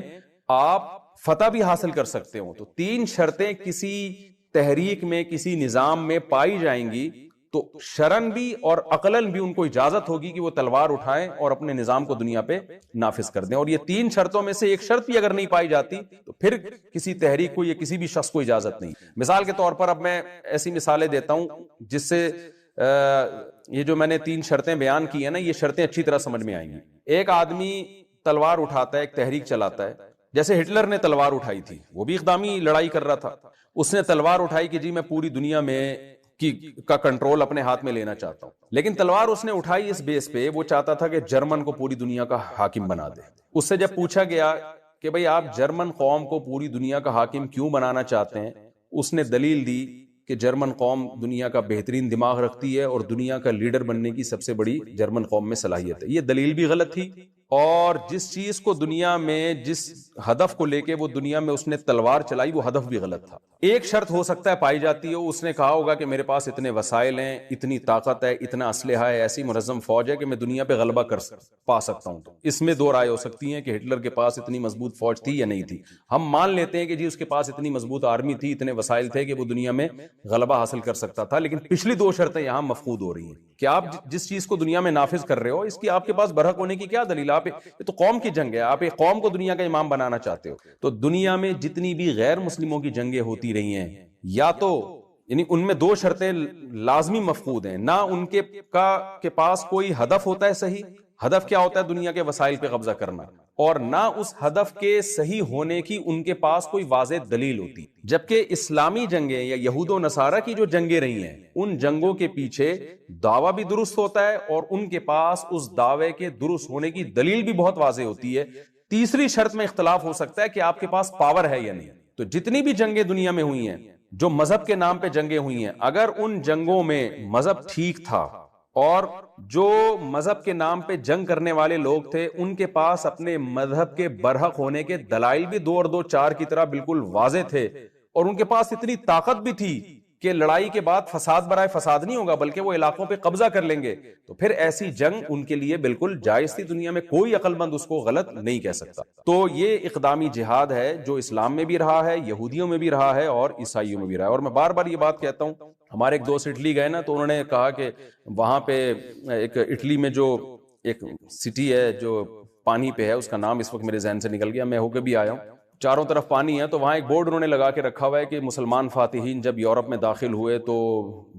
آپ فتح بھی حاصل کر سکتے ہوں. تو 3 شرطیں کسی تحریک میں, کسی نظام میں پائی جائیں گی تو شرعن بھی اور عقلن بھی ان کو اجازت ہوگی کہ وہ تلوار اٹھائیں اور اپنے نظام کو دنیا پہ نافذ کر دیں. اور یہ 3 شرطوں میں سے ایک شرط بھی اگر نہیں پائی جاتی تو پھر کسی تحریک کو یا کسی بھی شخص کو اجازت نہیں. مثال کے طور پر اب میں ایسی مثالیں دیتا ہوں جس سے یہ جو میں نے 3 شرطیں بیان کی ہیں نا یہ شرطیں اچھی طرح سمجھ میں آئیں گی. ایک آدمی تلوار اٹھاتا ہے, ایک تحریک چلاتا ہے, جیسے ہٹلر نے تلوار اٹھائی تھی, وہ بھی اقدامی لڑائی کر رہا تھا. اس نے تلوار اٹھائی کہ جی میں پوری دنیا میں کا کنٹرول اپنے ہاتھ میں لینا چاہتا ہوں, لیکن تلوار اس نے اٹھائی اس بیس پہ وہ چاہتا تھا کہ جرمن کو پوری دنیا کا حاکم بنا دے. اس سے جب پوچھا گیا کہ بھئی آپ جرمن قوم کو پوری دنیا کا حاکم کیوں بنانا چاہتے ہیں, اس نے دلیل دی کہ جرمن قوم دنیا کا بہترین دماغ رکھتی ہے اور دنیا کا لیڈر بننے کی سب سے بڑی جرمن قوم میں صلاحیت ہے. یہ دلیل بھی غلط تھی, اور جس چیز کو دنیا میں جس ہدف کو لے کے وہ دنیا میں اس نے تلوار چلائی، وہ ہدف بھی غلط تھا۔ ایک شرط ہو سکتا ہے پائی جاتی ہے، اس نے کہا ہوگا کہ میرے پاس اتنے وسائل ہیں، اتنی طاقت ہے، اتنا اسلحہ ہے، ایسی منظم فوج ہے کہ میں دنیا پہ غلبہ پا سکتا ہوں۔ اس میں دو رائے ہو سکتی ہیں کہ ہٹلر کے پاس اتنی مضبوط فوج تھی یا نہیں تھی۔ ہم مان لیتے ہیں کہ جی اس کے پاس اتنی مضبوط آرمی تھی، اتنے وسائل تھے کہ وہ دنیا میں غلبہ حاصل کر سکتا تھا، لیکن پچھلی دو شرطیں یہاں مفقود ہو رہی ہیں کہ آپ جس چیز کو دنیا میں نافذ کر رہے ہو اس کی آپ کے پاس برحق ہونے کی کیا دلیل؟ آپ یہ تو قوم کی جنگ ہے، آپ ایک قوم کو دنیا کا امام بنانا چاہتے ہو۔ تو دنیا میں جتنی بھی غیر مسلموں کی جنگیں ہوتی رہی ہیں، یا تو یعنی ان میں دو شرطیں لازمی مفقود ہیں، نہ ان کے پاس کوئی ہدف ہوتا ہے صحیح، ہدف کیا ہوتا ہے دنیا کے وسائل پہ قبضہ کرنا، اور نہ اس ہدف کے صحیح ہونے کی ان کے پاس کوئی واضح دلیل ہوتی۔ جبکہ اسلامی جنگیں یا یہود و نصارہ کی جو جنگیں رہی ہیں، ان جنگوں کے پیچھے دعویٰ بھی درست ہوتا ہے اور ان کے پاس اس دعوے کے درست ہونے کی دلیل بھی بہت واضح ہوتی ہے۔ تیسری شرط میں اختلاف ہو سکتا ہے کہ آپ کے پاس پاور ہے یا نہیں۔ تو جتنی بھی جنگیں دنیا میں ہوئی ہیں، جو مذہب کے نام پہ جنگیں ہوئی ہیں، اگر ان جنگوں میں مذہب ٹھیک تھا اور جو مذہب کے نام پہ جنگ کرنے والے لوگ تھے ان کے پاس اپنے مذہب کے برحق ہونے کے دلائل بھی دو اور دو چار کی طرح بالکل واضح تھے، اور ان کے پاس اتنی طاقت بھی تھی کہ لڑائی کے بعد فساد برائے فساد نہیں ہوگا بلکہ وہ علاقوں پہ قبضہ کر لیں گے، تو پھر ایسی جنگ ان کے لیے بالکل جائز تھی۔ دنیا میں کوئی عقل مند اس کو غلط نہیں کہہ سکتا۔ تو یہ اقدامی جہاد ہے جو اسلام میں بھی رہا ہے، یہودیوں میں بھی رہا ہے اور عیسائیوں میں بھی رہا ہے۔ اور میں بار بار یہ بات کہتا ہوں، ہمارے ایک دوست اٹلی گئے نا، تو انہوں نے کہا کہ وہاں پہ ایک اٹلی میں جو ایک سٹی ہے جو پانی پہ ہے، اس کا نام اس وقت میرے ذہن سے نکل گیا، میں ہو کے بھی آیا ہوں، چاروں طرف پانی ہے، تو وہاں ایک بورڈ انہوں نے لگا کے رکھا ہوا ہے کہ مسلمان فاتحین جب یورپ میں داخل ہوئے تو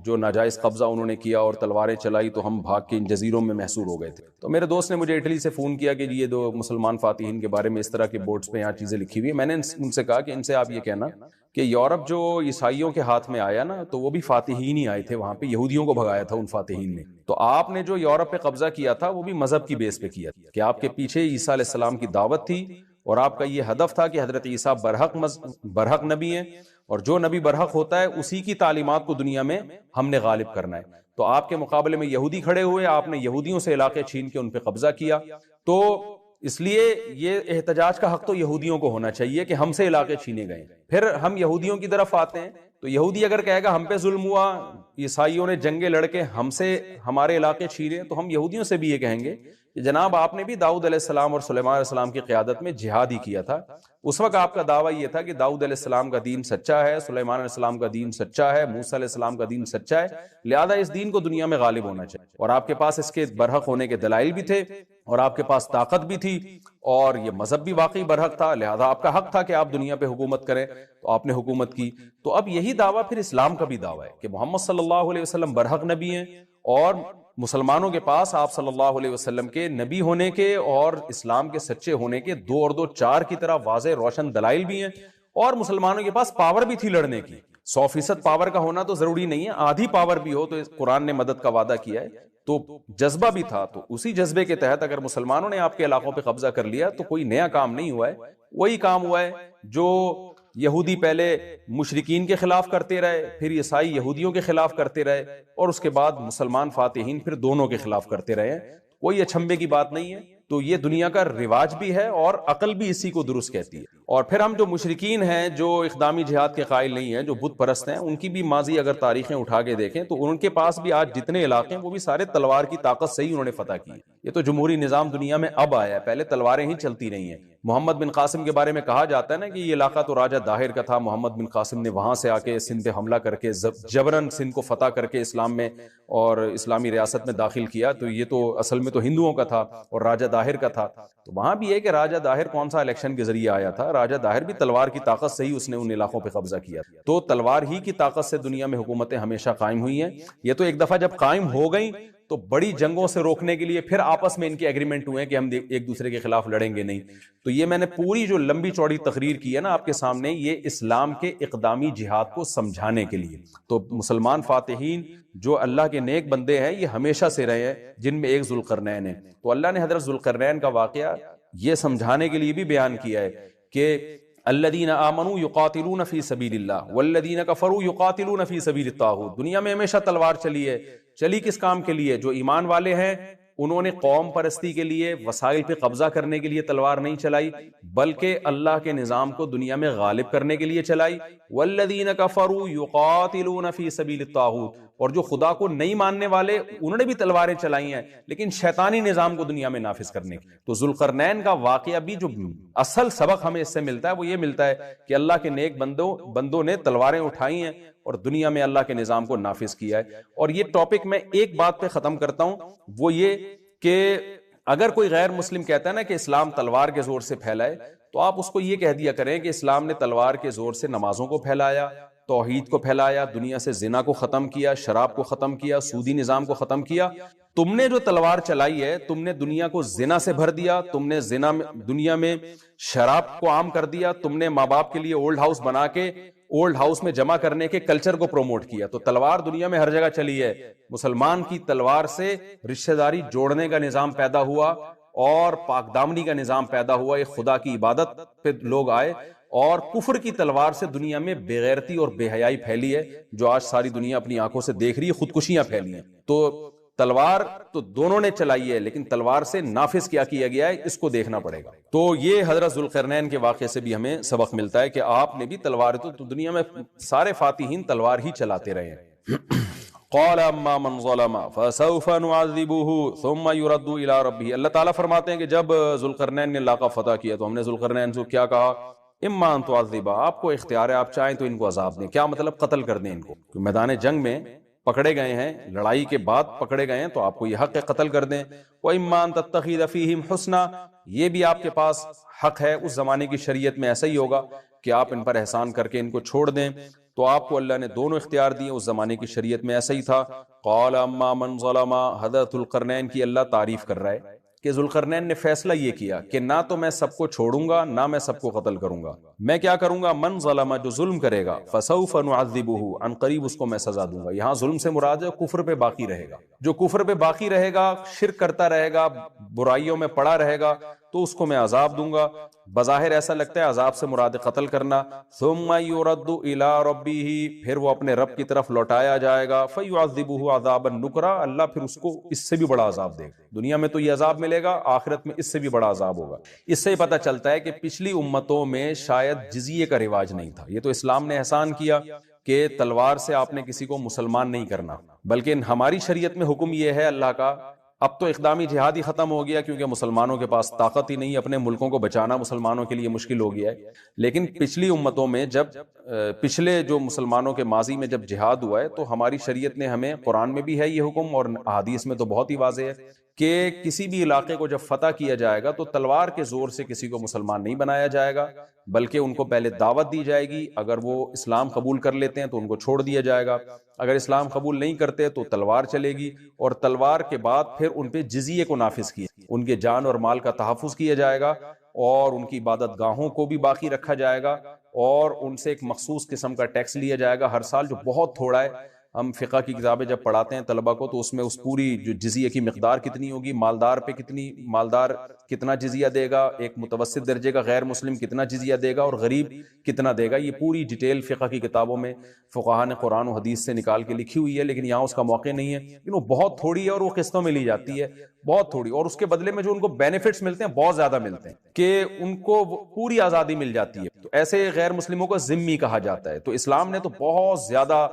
جو ناجائز قبضہ انہوں نے کیا اور تلواریں چلائی تو ہم بھاگ کے ان جزیروں میں محصور ہو گئے تھے۔ تو میرے دوست نے مجھے اٹلی سے فون کیا کہ یہ دو مسلمان فاتحین کے بارے میں اس طرح کے بورڈز پہ یہاں چیزیں لکھی ہوئی ہیں۔ میں نے ان سے کہا کہ ان سے آپ یہ کہنا کہ یورپ جو عیسائیوں کے ہاتھ میں آیا نا، تو وہ بھی فاتحین ہی آئے تھے، وہاں پہ یہودیوں کو بھگایا تھا ان فاتحین نے۔ تو آپ نے جو یورپ پہ قبضہ کیا تھا وہ بھی مذہب کی بیس پہ کیا تھا کہ آپ کے پیچھے عیسیٰ علیہ السلام کی دعوت تھی اور آپ کا یہ ہدف تھا کہ حضرت عیسیٰ برحق نبی ہیں، اور جو نبی برحق ہوتا ہے اسی کی تعلیمات کو دنیا میں ہم نے غالب کرنا ہے۔ تو آپ کے مقابلے میں یہودی کھڑے ہوئے، آپ نے یہودیوں سے علاقے چھین کے ان پہ قبضہ کیا، تو اس لیے یہ احتجاج کا حق تو یہودیوں کو ہونا چاہیے کہ ہم سے علاقے چھینے گئے۔ پھر ہم یہودیوں کی طرف آتے ہیں تو یہودی اگر کہے گا ہم پہ ظلم ہوا، عیسائیوں نے جنگیں لڑ کے ہم سے ہمارے علاقے چھینے، تو ہم یہودیوں سے بھی یہ کہیں گے کہ جناب آپ نے بھی داؤد علیہ السلام اور سلیمان علیہ السلام کی قیادت میں جہاد ہی کیا تھا، اس وقت آپ کا دعویٰ یہ تھا کہ داؤد علیہ السلام کا دین سچا ہے، سلیمان علیہ السلام کا دین سچا ہے، موسیٰ علیہ السلام کا دین سچا ہے، لہذا اس دین کو دنیا میں غالب ہونا چاہیے، اور آپ کے پاس اس کے برحق ہونے کے دلائل بھی تھے اور آپ کے پاس طاقت بھی تھی اور یہ مذہب بھی واقعی برحق تھا، لہذا آپ کا حق تھا کہ آپ دنیا پہ حکومت کریں، تو آپ نے حکومت کی۔ تو اب یہی دعویٰ پھر اسلام کا بھی دعویٰ ہے کہ محمد صلی اللہ علیہ وسلم برحق نبی ہیں، اور مسلمانوں کے پاس آپ صلی اللہ علیہ وسلم کے نبی ہونے کے اور اسلام کے سچے ہونے کے دو اور دو چار کی طرح واضح روشن دلائل بھی ہیں، اور مسلمانوں کے پاس پاور بھی تھی لڑنے کی۔ 100% پاور کا ہونا تو ضروری نہیں ہے، آدھی پاور بھی ہو تو قرآن نے مدد کا وعدہ کیا ہے، تو جذبہ بھی تھا، تو اسی جذبے کے تحت اگر مسلمانوں نے آپ کے علاقوں پہ قبضہ کر لیا تو کوئی نیا کام نہیں ہوا ہے، وہی کام ہوا ہے جو یہودی پہلے مشرکین کے خلاف کرتے رہے، پھر عیسائی یہودیوں کے خلاف کرتے رہے، اور اس کے بعد مسلمان فاتحین پھر دونوں کے خلاف کرتے رہے ہیں۔ کوئی اچھمبے کی بات نہیں ہے، تو یہ دنیا کا رواج بھی ہے اور عقل بھی اسی کو درست کہتی ہے۔ اور پھر ہم جو مشرکین ہیں، جو اقدامی جہاد کے قائل نہیں ہیں، جو بت پرست ہیں، ان کی بھی ماضی اگر تاریخیں اٹھا کے دیکھیں تو ان کے پاس بھی آج جتنے علاقے ہیں وہ بھی سارے تلوار کی طاقت سے ہی انہوں نے فتح کی۔ یہ تو جمہوری نظام دنیا میں اب آیا ہے، پہلے تلواریں ہی چلتی رہی ہیں۔ محمد بن قاسم کے بارے میں کہا جاتا ہے نا کہ یہ علاقہ تو راجہ داہر کا تھا، محمد بن قاسم نے وہاں سے آ کے سندھ پہ حملہ کر کے جبرن سندھ کو فتح کر کے اسلام میں اور اسلامی ریاست میں داخل کیا، تو یہ تو اصل میں تو ہندوؤں کا تھا اور راجہ داہر کا تھا۔ تو وہاں بھی ہے کہ راجہ داہر کون سا الیکشن کے ذریعے آیا تھا، راجہ داہر بھی تلوار کی طاقت سے ہی اس نے ان علاقوں پہ قبضہ کیا، تو تلوار ہی کی طاقت سے دنیا میں حکومتیں ہمیشہ قائم ہوئی ہیں۔ یہ تو ایک دفعہ جب قائم ہو گئیں تو بڑی جنگوں سے روکنے کے لیے پھر آپس میں ان کے ایگریمنٹ ہوئے کہ ہم ایک دوسرے کے خلاف لڑیں گے نہیں۔ تو یہ میں نے پوری جو لمبی چوڑی تقریر کی ہے نا آپ کے سامنے، یہ اسلام کے اقدامی جہاد کو سمجھانے کے لیے۔ تو مسلمان فاتحین جو اللہ کے نیک بندے ہیں یہ ہمیشہ سے رہے ہیں، جن میں ایک ذوالقرنین ہے، تو اللہ نے حضرت ذوالقرنین کا واقعہ یہ سمجھانے کے لیے بھی بیان کیا ہے کہ الذین آمنوا یقاتلون فی سبیل اللہ والذین کفروا یقاتلون فی سبیل الطاغوت۔ دنیا میں ہمیشہ تلوار چلی ہے، چلی کس کام کے لیے؟ جو ایمان والے ہیں انہوں نے قوم پرستی کے لیے، وسائل پہ قبضہ کرنے کے لیے تلوار نہیں چلائی، بلکہ اللہ کے نظام کو دنیا میں غالب کرنے کے لیے چلائی۔ والذین کفروا یقاتلون فی سبیل الطاغوت، اور جو خدا کو نہیں ماننے والے انہوں نے بھی تلواریں چلائی ہیں لیکن شیطانی نظام کو دنیا میں نافذ کرنے کی۔ تو ذوالقرنین کا واقعہ بھی جو اصل سبق ہمیں اس سے ملتا ہے وہ یہ ملتا ہے کہ اللہ کے نیک بندوں نے تلواریں اٹھائی ہیں اور دنیا میں اللہ کے نظام کو نافذ کیا ہے۔ اور یہ ٹاپک میں ایک بات پہ ختم کرتا ہوں، وہ یہ کہ اگر کوئی غیر مسلم کہتا ہے نا کہ اسلام تلوار کے زور سے پھیلا ہے، تو آپ اس کو یہ کہہ دیا کریں کہ اسلام نے تلوار کے زور سے نمازوں کو پھیلایا، توحید کو پھیلایا، دنیا سے زنا کو ختم کیا، شراب کو ختم کیا، سودی نظام کو ختم کیا۔ تم نے جو تلوار چلائی ہے، تم نے دنیا کو زنا سے بھر دیا، تم نے دنیا میں شراب کو عام کر دیا، تم نے ماں باپ کے لیے اولڈ ہاؤس بنا کے اولڈ ہاؤس میں جمع کرنے کے کلچر کو پروموٹ کیا۔ تو تلوار دنیا میں ہر جگہ چلی ہے۔ مسلمان کی تلوار سے رشتہ داری جوڑنے کا نظام پیدا ہوا اور پاک دامنی کا نظام پیدا ہوا، ایک خدا کی عبادت پہ لوگ آئے، اور کفر کی تلوار سے دنیا میں بے غیرتی اور بے حیائی پھیلی ہے جو آج ساری دنیا اپنی آنکھوں سے دیکھ رہی ہے، خودکشیاں پھیلی ہیں۔ تو تلوار تو دونوں نے چلائی ہے لیکن تلوار سے نافذ کیا گیا ہے اس کو دیکھنا پڑے گا۔ تو یہ حضرت ذوالقرنین کے واقعے سے بھی ہمیں سبق ملتا ہے کہ آپ نے بھی تلوار، تو دنیا میں سارے فاتحین تلوار ہی چلاتے رہے ہیں۔ قال اما من ظلم فسوف نعذبه ثم يرد الى ربه، اللہ تعالیٰ فرماتے ہیں کہ جب ذوالقرنین نے علاقہ فتح کیا تو ہم نے ذوالقرنین سے کیا کہا، اما ان تعذب، آپ کو اختیار ہے، آپ چاہیں تو ان کو عذاب دیں۔ کیا مطلب؟ قتل کر دیں ان کو۔ میدان جنگ میں پکڑے گئے ہیں، لڑائی کے بعد پکڑے گئے ہیں تو آپ کو یہ حق ہے قتل کر دیں۔ وَإِمَّا أَن تَتَّخِذَ فِيهِمْ حُسْنًا، یہ بھی آپ کے پاس حق ہے، اس زمانے کی شریعت میں ایسا ہی ہوگا کہ آپ ان پر احسان کر کے ان کو چھوڑ دیں۔ تو آپ کو اللہ نے دونوں اختیار دیے، اس زمانے کی شریعت میں ایسا ہی تھا۔ قال اما من ظلم، حضرت ذوالقرنین کی اللہ تعریف کر رہا ہے کہ ذوالقرنین نے فیصلہ یہ کیا کہ نہ تو میں سب کو چھوڑوں گا نہ میں سب کو قتل کروں گا، میں کیا کروں گا؟ من ظلم، جو ظلم کرے گا، فسوف نعذبہ، عن قریب اس کو میں سزا دوں گا۔ یہاں ظلم سے مراد ہے کفر پہ باقی رہے گا، جو کفر پہ باقی رہے گا، شرک کرتا رہے گا، برائیوں میں پڑا رہے گا، تو اس کو میں عذاب دوں گا۔ بظاہر ایسا لگتا ہے عذاب سے مراد قتل کرنا۔ ثم يرد الى ربه، پھر وہ اپنے رب کی طرف لوٹایا جائے گا۔ فيعذبه عذابا نکرا، اللہ پھر اس کو اس سے بھی بڑا عذاب دے گا۔ دنیا میں تو یہ عذاب ملے گا، آخرت میں اس سے بھی بڑا عذاب ہوگا۔ اس سے پتہ چلتا ہے کہ پچھلی امتوں میں شاید جزیے کا رواج نہیں تھا، یہ تو اسلام نے احسان کیا کہ تلوار سے آپ نے کسی کو مسلمان نہیں کرنا، بلکہ ہماری شریعت میں حکم یہ ہے اللہ کا، اب تو اقدامی جہاد ہی ختم ہو گیا کیونکہ مسلمانوں کے پاس طاقت ہی نہیں، اپنے ملکوں کو بچانا مسلمانوں کے لیے مشکل ہو گیا ہے۔ لیکن پچھلی امتوں میں جب پچھلے جو مسلمانوں کے ماضی میں جب جہاد ہوا ہے تو ہماری شریعت نے ہمیں، قرآن میں بھی ہے یہ حکم اور احادیث میں تو بہت ہی واضح ہے کہ کسی بھی علاقے کو جب فتح کیا جائے گا تو تلوار کے زور سے کسی کو مسلمان نہیں بنایا جائے گا، بلکہ ان کو پہلے دعوت دی جائے گی، اگر وہ اسلام قبول کر لیتے ہیں تو ان کو چھوڑ دیا جائے گا، اگر اسلام قبول نہیں کرتے تو تلوار چلے گی، اور تلوار کے بعد پھر ان پہ جزیے کو نافذ کیا، ان کے جان اور مال کا تحفظ کیا جائے گا، اور ان کی عبادت گاہوں کو بھی باقی رکھا جائے گا، اور ان سے ایک مخصوص قسم کا ٹیکس لیا جائے گا ہر سال، جو بہت تھوڑا ہے۔ ہم فقہ کی کتابیں جب پڑھاتے ہیں طلبہ کو تو اس میں اس پوری جو جزیے کی مقدار کتنی ہوگی، مالدار پہ مالدار کتنا جزیہ دے گا، ایک متوسط درجے کا غیر مسلم کتنا جزیہ دے گا، اور غریب کتنا دے گا، یہ پوری ڈیٹیل فقہ کی کتابوں میں فقہاء نے قرآن و حدیث سے نکال کے لکھی ہوئی ہے، لیکن یہاں اس کا موقع نہیں ہے، لیکن وہ بہت تھوڑی ہے اور وہ قسطوں میں لی جاتی ہے، بہت تھوڑی، اور اس کے بدلے میں جو ان کو بینیفٹس ملتے ہیں بہت زیادہ ملتے ہیں کہ ان کو پوری آزادی مل جاتی ہے۔ تو ایسے غیر مسلموں کو ذمی کہا جاتا ہے۔ تو اسلام نے تو بہت زیادہ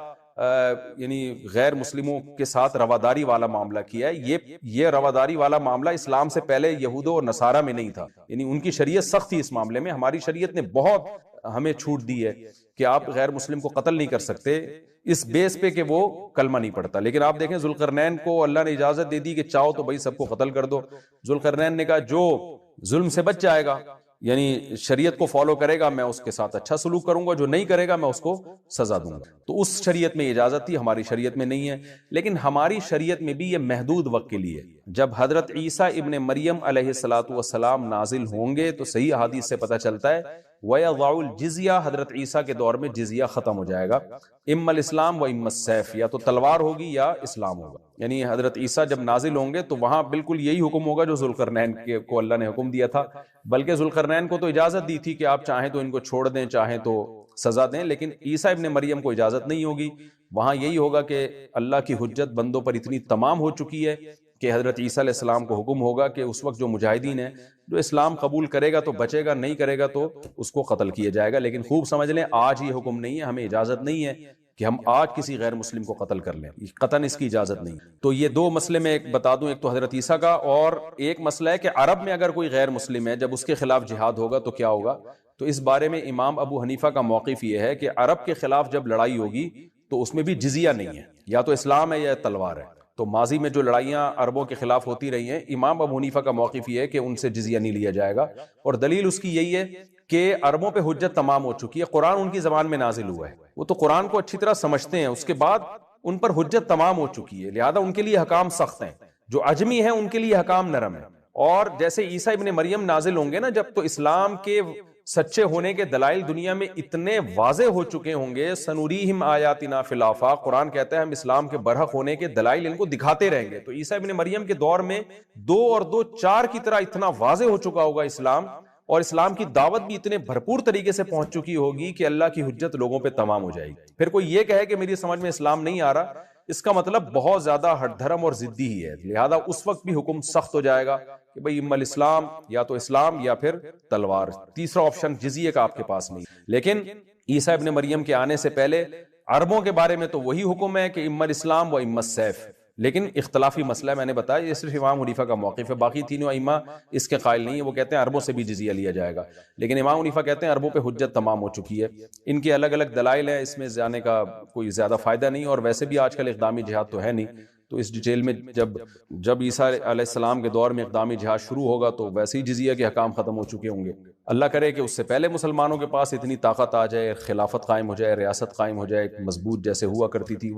یعنی غیر مسلموں کے ساتھ رواداری والا معاملہ کیا ہے۔ یہ رواداری والا معاملہ اسلام سے پہلے یہود و نصارہ میں نہیں تھا، یعنی ان کی شریعت سخت تھی اس معاملے میں، ہماری شریعت نے بہت ہمیں چھوٹ دی ہے کہ آپ غیر مسلم کو قتل نہیں کر سکتے اس بیس پہ کہ وہ کلمہ نہیں پڑھتا۔ لیکن آپ دیکھیں ذوالقرنین کو اللہ نے اجازت دے دی کہ چاہو تو بھائی سب کو قتل کر دو۔ ذوالقرنین نے کہا جو ظلم سے بچ جائے گا، یعنی شریعت کو فالو کرے گا، میں اس کے ساتھ اچھا سلوک کروں گا، جو نہیں کرے گا میں اس کو سزا دوں گا۔ تو اس شریعت میں اجازت تھی، ہماری شریعت میں نہیں ہے۔ لیکن ہماری شریعت میں بھی یہ محدود وقت کے لیے، جب حضرت عیسیٰ ابن مریم علیہ السلام نازل ہوں گے تو صحیح حدیث سے پتہ چلتا ہے وَيَضَعُ الْجِزْيَةَ، حضرت عیسیٰ کے دور میں جزیہ ختم ہو جائے گا، اما الاسلام و اما السیف، یا تو تلوار ہوگی یا اسلام ہوگا۔ یعنی حضرت عیسیٰ جب نازل ہوں گے تو وہاں بالکل یہی حکم ہوگا جو ذوالقرنین کو اللہ نے حکم دیا تھا، بلکہ ذوالقرنین کو تو اجازت دی تھی کہ آپ چاہیں تو ان کو چھوڑ دیں، چاہیں تو سزا دیں، لیکن عیسیٰ ابن مریم کو اجازت نہیں ہوگی۔ وہاں یہی ہوگا کہ اللہ کی حجت بندوں پر اتنی تمام ہو چکی ہے کہ حضرت عیسیٰ علیہ السلام کو حکم ہوگا کہ اس وقت جو مجاہدین ہیں، جو اسلام قبول کرے گا تو بچے گا، نہیں کرے گا تو اس کو قتل کیا جائے گا. لیکن خوب سمجھ لیں آج یہ حکم نہیں ہے، ہمیں اجازت نہیں ہے کہ ہم آج کسی غیر مسلم کو قتل کر لیں، قطعاً اس کی اجازت نہیں. تو یہ دو مسئلے میں ایک بتا دوں، ایک تو حضرت عیسیٰ کا، اور ایک مسئلہ ہے کہ عرب میں اگر کوئی غیر مسلم ہے جب اس کے خلاف جہاد ہوگا تو کیا ہوگا. تو اس بارے میں امام ابو حنیفہ کا موقف یہ ہے کہ عرب کے خلاف جب لڑائی ہوگی تو اس میں بھی جزیہ نہیں ہے، یا تو اسلام ہے یا تلوار ہے. تو ماضی میں جو لڑائیاں عربوں کے خلاف ہوتی رہی ہیں، امام ابو حنیفہ کا موقف یہ ہے کہ ان سے جزیہ نہیں لیا جائے گا. اور دلیل اس کی یہی ہے کہ عربوں پہ حجت تمام ہو چکی ہے، قرآن ان کی زبان میں نازل ہوا ہے، وہ تو قرآن کو اچھی طرح سمجھتے ہیں، اس کے بعد ان پر حجت تمام ہو چکی ہے، لہذا ان کے لیے حکام سخت ہیں. جو عجمی ہیں ان کے لیے حکام نرم ہیں. اور جیسے عیسیٰ ابن مریم نازل ہوں گے نا جب، تو اسلام کے سچے ہونے کے دلائل دنیا میں اتنے واضح ہو چکے ہوں گے. سنوریہم آیاتنا فی الآفاق، قرآن کہتا ہے ہم اسلام کے برحق ہونے کے دلائل ان کو دکھاتے رہیں گے. تو عیسیٰ ابن مریم کے دور میں 2 اور 2 4 کی طرح اتنا واضح ہو چکا ہوگا اسلام، اور اسلام کی دعوت بھی اتنے بھرپور طریقے سے پہنچ چکی ہوگی کہ اللہ کی حجت لوگوں پہ تمام ہو جائے گی. پھر کوئی یہ کہے کہ میری سمجھ میں اسلام نہیں آ رہا، اس کا مطلب بہت زیادہ ہٹ دھرم اور ضدی ہی ہے. لہذا اس وقت بھی حکم سخت ہو جائے گا کہ بھئی اما الاسلام، یا تو اسلام یا پھر تلوار. تیسرا آپشن جزیے کا آپ کے پاس نہیں. لیکن عیسیٰ ابن مریم کے آنے سے پہلے عربوں کے بارے میں تو وہی حکم ہے کہ اما الاسلام و اما السیف. لیکن اختلافی مسئلہ ہے، میں نے بتایا یہ صرف امام حنیفہ کا موقف ہے، باقی تینوں ائمہ اس کے قائل نہیں ہیں. وہ کہتے ہیں عربوں سے بھی جزیہ لیا جائے گا، لیکن امام حنیفہ کہتے ہیں عربوں پہ حجت تمام ہو چکی ہے. ان کے الگ الگ دلائل ہیں، اس میں جانے کا کوئی زیادہ فائدہ نہیں. اور ویسے بھی آج کل اقدامی جہاد تو ہے نہیں، تو اس ڈیٹیل میں جب عیسیٰ علیہ السلام کے دور میں اقدامی جہاد شروع ہوگا تو ویسے ہی جزیہ کے حکام ختم ہو چکے ہوں گے. اللہ کرے کہ اس سے پہلے مسلمانوں کے پاس اتنی طاقت آ جائے، خلافت قائم ہو جائے، ریاست قائم ہو جائے مضبوط جیسے ہوا کرتی تھی.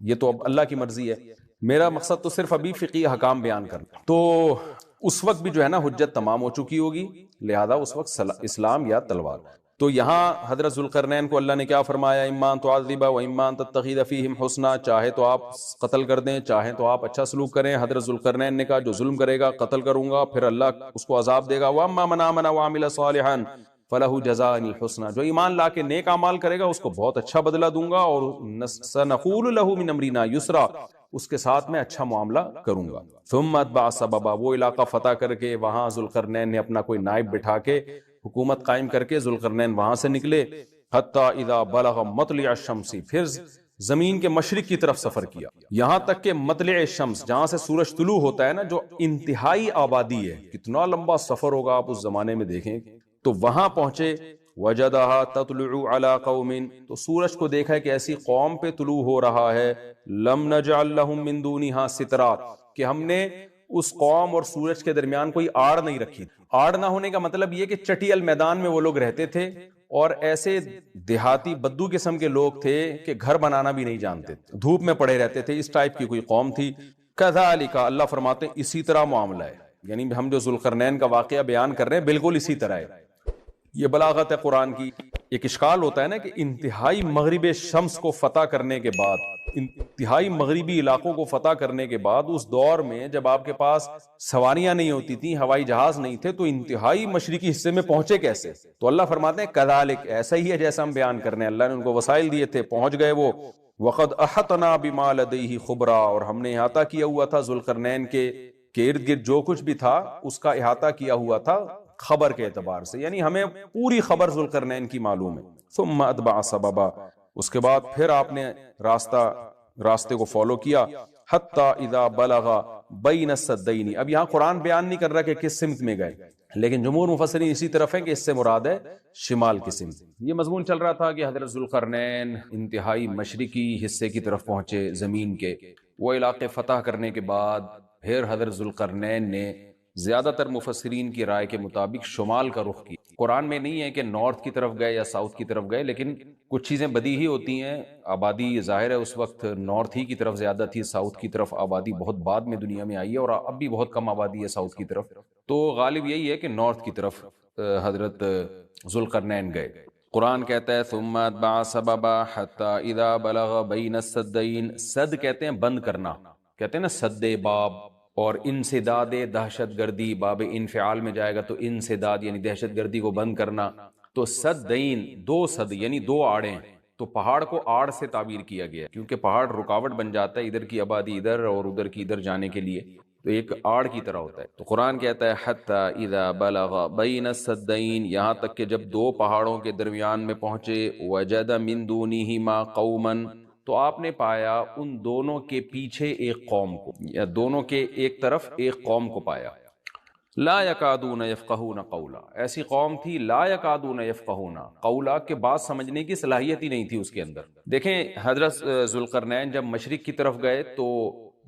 یہ تو اب اللہ کی مرضی ہے. میرا مقصد تو صرف ابھی فقہی حکام بیان کرنا. تو اس وقت بھی جو ہے نا حجت تمام ہو چکی ہوگی، لہذا اس وقت اسلام یا تلوار. تو یہاں حضرت ذوالقرنین کو اللہ نے کیا فرمایا، اما ان تعذب و اما ان تتخذ فیہم حسنا، چاہے تو آپ قتل کر دیں، چاہے تو آپ اچھا سلوک کریں. حضرت ذوالقرنین نے کہا جو ظلم کرے گا قتل کروں گا، پھر اللہ اس کو عذاب دے گا. واما من آمن وعمل صالحا فلہ جزاء الحسنى، جو ایمان لا کے نیک اعمال کرے گا اس کو بہت اچھا بدلہ دوں گا، اور سنقول له من امرنا یسرا، اس کے ساتھ میں اچھا معاملہ کروں گا. ثم اتبع سببا، وہ علاقہ فتح کر کے وہاں ذوالقرنین نے اپنا کوئی نائب بٹھا کے حکومت قائم کر کے ذوالقرنین وہاں سے نکلے. حتی اذا بلغ مطلع الشمس، پھر زمین کے مشرق کی طرف سفر کیا، یہاں تک کہ مطلع الشمس جہاں سے سورج طلوع ہوتا ہے نا، جو انتہائی آبادی ہے، کتنا لمبا سفر ہوگا آپ اس زمانے میں دیکھیں. تو وہاں پہنچے، وجدہا تطلع علی قوم، تو سورج کو دیکھا کہ ایسی قوم پہ طلوع ہو رہا ہے، لم نجعل لہم من دونہا سترا، کہ ہم نے اس قوم اور سورج کے درمیان کوئی آڑ نہیں رکھی. آڑ نہ ہونے کا مطلب یہ کہ چٹیل میدان میں وہ لوگ رہتے تھے، اور ایسے دیہاتی بدو قسم کے لوگ تھے کہ گھر بنانا بھی نہیں جانتے، دھوپ میں پڑے رہتے تھے. اس ٹائپ کی کوئی قوم تھی. کذالک، اللہ فرماتے ہیں اسی طرح معاملہ ہے، یعنی ہم جو ذوالقرنین کا واقعہ بیان کر رہے ہیں بالکل اسی طرح ہے. یہ بلاغت ہے قرآن کی. ایک اشکال ہوتا ہے نا کہ انتہائی مغرب شمس کو فتح کرنے کے بعد، انتہائی مغربی علاقوں کو فتح کرنے کے بعد، اس دور میں جب آپ کے پاس سواریاں نہیں ہوتی تھیں، ہوائی جہاز نہیں تھے، تو انتہائی مشرقی حصے میں پہنچے کیسے؟ تو اللہ فرماتے ہیں کذالک، ایسا ہی ہے جیسا ہم بیان کرنے. اللہ نے ان کو وسائل دیے تھے، پہنچ گئے وہ. وقد احطنا بما لدیہ خبرا، اور ہم نے احاطہ کیا ہوا تھا ذوالقرنین کے ارد گرد جو کچھ بھی تھا اس کا احاطہ کیا ہوا تھا خبر کے اعتبار سے، یعنی ہمیں پوری خبر ذوالقرنین کی معلوم ہے. ثم اتبع سببا، اس کے بعد پھر آپ نے راستے کو فالو کیا. حتی اذا بلغ بین السدین، اب یہاں قرآن بیان نہیں کر رہا کہ کس سمت میں گئے، لیکن جمہور مفسرین اسی طرف ہیں کہ اس سے مراد ہے شمال کی سمت. یہ مضمون چل رہا تھا کہ حضرت ذوالقرنین انتہائی مشرقی حصے کی طرف پہنچے زمین کے. وہ علاقے فتح کرنے کے بعد پھر حضرت ذوالقرنین نے زیادہ تر مفسرین کی رائے کے مطابق شمال کا رخ کیا. قرآن میں نہیں ہے کہ نارتھ کی طرف گئے یا ساؤتھ کی طرف گئے، لیکن کچھ چیزیں بدیہی ہوتی ہیں. آبادی ظاہر ہے اس وقت نارتھ ہی کی طرف زیادہ تھی، ساؤتھ کی طرف آبادی بہت بعد میں دنیا میں آئی ہے، اور اب بھی بہت کم آبادی ہے ساؤتھ کی طرف. تو غالب یہی ہے کہ نارتھ کی طرف حضرت ذوالقرنین گئے. قرآن کہتا ہے ثم اتبع سببا حتی اذا بلغ بین السدین. سد کہتے ہیں بند کرنا، کہتے ہیں نا سد باب. اور انسداد دہشت گردی، باب انفعال میں جائے گا تو انسداد یعنی دہشت گردی کو بند کرنا. تو سدین، 2 سد یعنی 2 آڑیں. تو پہاڑ کو آڑ سے تعبیر کیا گیا کیونکہ پہاڑ رکاوٹ بن جاتا ہے ادھر کی آبادی ادھر اور ادھر کی ادھر جانے کے لیے. تو ایک آڑ کی طرح ہوتا ہے. تو قرآن کہتا ہے حتی اذا بلغ بین السدین، یہاں تک کہ جب دو پہاڑوں کے درمیان میں پہنچے، وجد من دونہما قوما، تو آپ نے پایا ان دونوں کے پیچھے ایک قوم کو، یا دونوں کے ایک طرف ایک قوم کو پایا. لا یکادون یفقہون قولا، ایسی قوم تھی لا یکادون یفقہون قولا، کہ بات سمجھنے کی صلاحیت ہی نہیں تھی اس کے اندر. دیکھیں حضرت ذوالقرنین جب مشرق کی طرف گئے تو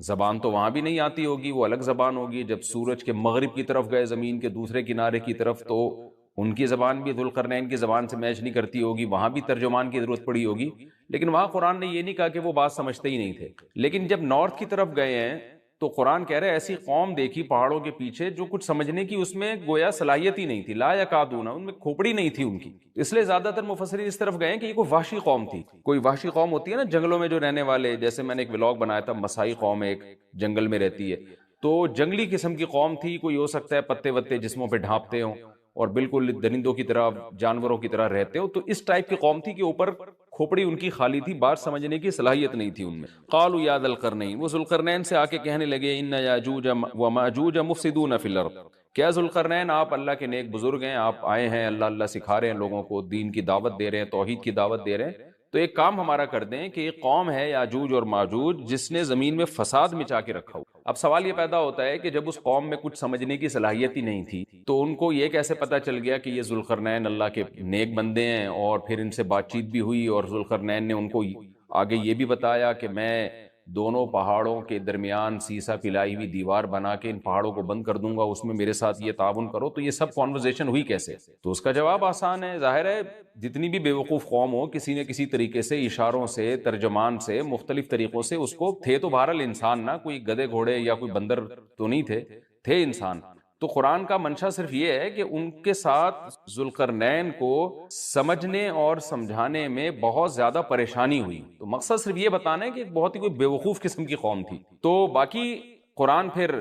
زبان تو وہاں بھی نہیں آتی ہوگی، وہ الگ زبان ہوگی. جب سورج کے مغرب کی طرف گئے، زمین کے دوسرے کنارے کی طرف، تو ان کی زبان بھی ذوالقرنین کی زبان سے میچ نہیں کرتی ہوگی، وہاں بھی ترجمان کی ضرورت پڑی ہوگی. لیکن وہاں قرآن نے یہ نہیں کہا کہ وہ بات سمجھتے ہی نہیں تھے. لیکن جب نارتھ کی طرف گئے ہیں تو قرآن کہہ رہے ایسی قوم دیکھی پہاڑوں کے پیچھے جو کچھ سمجھنے کی اس میں گویا صلاحیت ہی نہیں تھی. لا یکادون، ان میں کھوپڑی نہیں تھی ان کی. اس لیے زیادہ تر مفسرین اس طرف گئے ہیں کہ یہ کوئی وحشی قوم تھی. کوئی وحشی قوم ہوتی ہے نا جنگلوں میں جو رہنے والے، جیسے میں نے ایک ولاگ بنایا تھا، مسائی قوم ایک جنگل میں رہتی ہے، تو جنگلی قسم کی قوم تھی. کوئی ہو سکتا ہے پتے وتے جسموں پہ ڈھانپتے ہوں اور بالکل درندوں کی طرح، جانوروں کی طرح رہتے ہو. تو اس ٹائپ کی قوم تھی کہ اوپر کھوپڑی ان کی خالی تھی، بات سمجھنے کی صلاحیت نہیں تھی ان میں. قالوا یا ذا القرنین، وہ ذوالقرنین سے آ کے کہنے لگے ان یاجوج و ماجوج مفسدون فی الارض، کیا ذوالقرنین آپ اللہ کے نیک بزرگ ہیں، آپ آئے ہیں اللہ اللہ سکھا رہے ہیں لوگوں کو، دین کی دعوت دے رہے ہیں، توحید کی دعوت دے رہے ہیں، تو ایک کام ہمارا کر دیں کہ ایک قوم ہے یاجوج اور ماجوج جس نے زمین میں فساد مچا کے رکھا ہو. اب سوال یہ پیدا ہوتا ہے کہ جب اس قوم میں کچھ سمجھنے کی صلاحیت ہی نہیں تھی تو ان کو یہ کیسے پتا چل گیا کہ یہ ذوالقرنین اللہ کے نیک بندے ہیں، اور پھر ان سے بات چیت بھی ہوئی اور ذوالقرنین نے ان کو آگے یہ بھی بتایا کہ میں دونوں پہاڑوں کے درمیان سیسا پلائی ہوئی دیوار بنا کے ان پہاڑوں کو بند کر دوں گا، اس میں میرے ساتھ یہ تعاون کرو. تو یہ سب کانورزیشن ہوئی کیسے؟ تو اس کا جواب آسان ہے. ظاہر ہے جتنی بھی بے وقوف قوم ہو، کسی نہ کسی طریقے سے، اشاروں سے، ترجمان سے، مختلف طریقوں سے اس کو، تھے تو بہرحال انسان نا، کوئی گدھے گھوڑے یا کوئی بندر تو نہیں تھے انسان. تو قرآن کا منشا صرف یہ ہے کہ ان کے ساتھ ذوالقرنین کو سمجھنے اور سمجھانے میں بہت زیادہ پریشانی ہوئی. تو مقصد صرف یہ بتانا ہے کہ ایک بہت ہی کوئی بے وقوف قسم کی قوم تھی. تو باقی قرآن پھر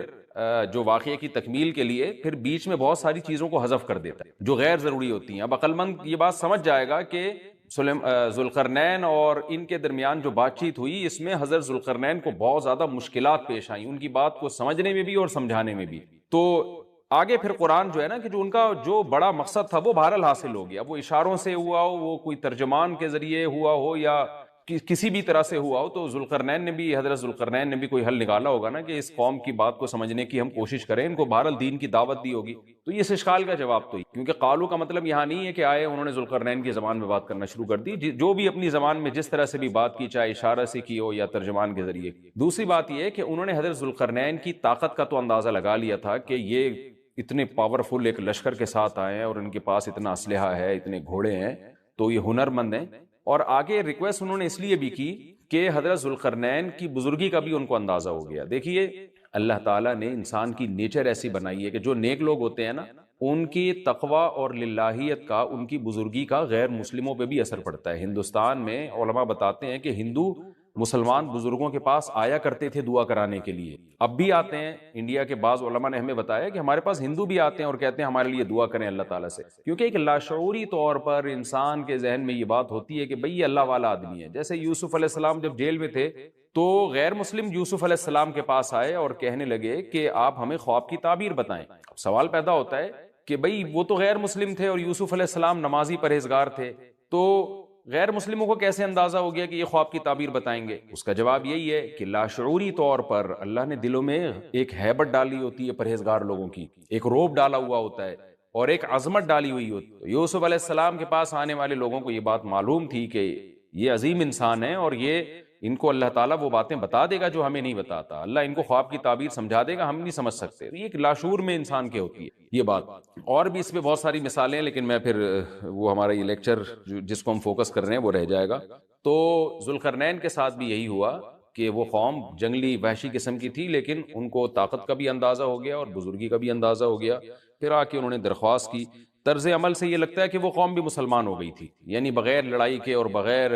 جو واقعے کی تکمیل کے لیے پھر بیچ میں بہت ساری چیزوں کو حذف کر دیتا ہے جو غیر ضروری ہوتی ہیں. اب عقل مند یہ بات سمجھ جائے گا کہ ذوالقرنین اور ان کے درمیان جو بات چیت ہوئی، اس میں حضرت ذوالقرنین کو بہت زیادہ مشکلات پیش آئیں، ان کی بات کو سمجھنے میں بھی اور سمجھانے میں بھی. تو آگے پھر قرآن جو ہے نا کہ جو ان کا جو بڑا مقصد تھا وہ بہرحال حاصل ہو گیا. وہ اشاروں سے ہوا ہو، وہ کوئی ترجمان کے ذریعے ہوا ہو، یا کسی بھی طرح سے ہوا ہو، تو حضرت ذوالقرنین نے بھی کوئی حل نکالا ہوگا نا کہ اس قوم کی بات کو سمجھنے کی ہم کوشش کریں، ان کو بہرحال دین کی دعوت دی ہوگی. تو یہ اس اشکال کا جواب تو ہی، کیونکہ قالو کا مطلب یہاں نہیں ہے کہ آئے انہوں نے ذوالقرنین کی زبان میں بات کرنا شروع کر دی. جو بھی اپنی زبان میں جس طرح سے بھی بات کی، چاہے اشارہ سے کی ہو یا ترجمان کے ذریعے. دوسری بات یہ ہے کہ انہوں نے حضرت ذوالقرنین کی طاقت کا تو اندازہ لگا لیا تھا کہ یہ اتنے پاورفل ایک لشکر کے ساتھ آئے ہیں اور ان کے پاس اتنا اسلحہ ہے، اتنے گھوڑے ہیں، تو یہ ہنر مند ہیں. اور آگے ریکویسٹ انہوں نے اس لیے بھی کی کہ حضرت ذوالقرنین کی بزرگی کا بھی ان کو اندازہ ہو گیا. دیکھیے اللہ تعالیٰ نے انسان کی نیچر ایسی بنائی ہے کہ جو نیک لوگ ہوتے ہیں نا، ان کی تقوی اور للہیت کا، ان کی بزرگی کا غیر مسلموں پہ بھی اثر پڑتا ہے. ہندوستان میں علماء بتاتے ہیں کہ ہندو مسلمان بزرگوں کے پاس آیا کرتے تھے دعا کرانے کے لیے، اب بھی آتے ہیں. انڈیا کے بعض علماء نے ہمیں بتایا کہ ہمارے پاس ہندو بھی آتے ہیں اور کہتے ہیں ہمارے لیے دعا کریں اللہ تعالیٰ سے، کیونکہ ایک لاشعوری طور پر انسان کے ذہن میں یہ بات ہوتی ہے کہ بھئی یہ اللہ والا آدمی ہے. جیسے یوسف علیہ السلام جب جیل میں تھے تو غیر مسلم یوسف علیہ السلام کے پاس آئے اور کہنے لگے کہ آپ ہمیں خواب کی تعبیر بتائیں. اب سوال پیدا ہوتا ہے کہ بھئی وہ تو غیر مسلم تھے اور یوسف علیہ السلام نمازی پرہیزگار تھے، تو غیر مسلموں کو کیسے اندازہ ہو گیا کہ یہ خواب کی تعبیر بتائیں گے؟ اس کا جواب یہی ہے کہ لاشعوری طور پر اللہ نے دلوں میں ایک ہیبت ڈالی ہوتی ہے پرہیزگار لوگوں کی، ایک روب ڈالا ہوا ہوتا ہے اور ایک عظمت ڈالی ہوئی ہوتی ہے. یوسف علیہ السلام کے پاس آنے والے لوگوں کو یہ بات معلوم تھی کہ یہ عظیم انسان ہے اور یہ ان کو اللہ تعالیٰ وہ باتیں بتا دے گا جو ہمیں نہیں بتاتا، اللہ ان کو خواب کی تعبیر سمجھا دے گا، ہم نہیں سمجھ سکتے. یہ ایک لاشعور میں انسان کے ہوتی ہے یہ بات. اور بھی اس میں بہت ساری مثالیں ہیں، لیکن میں پھر وہ ہمارا یہ لیکچر جس کو ہم فوکس کر رہے ہیں وہ رہ جائے گا. تو ذوالقرنین کے ساتھ بھی یہی ہوا کہ وہ قوم جنگلی وحشی قسم کی تھی، لیکن ان کو طاقت کا بھی اندازہ ہو گیا اور بزرگی کا بھی اندازہ ہو گیا. پھر آ کے انہوں نے درخواست کی. طرز عمل سے یہ لگتا ہے کہ وہ قوم بھی مسلمان ہو گئی تھی، یعنی بغیر لڑائی کے اور بغیر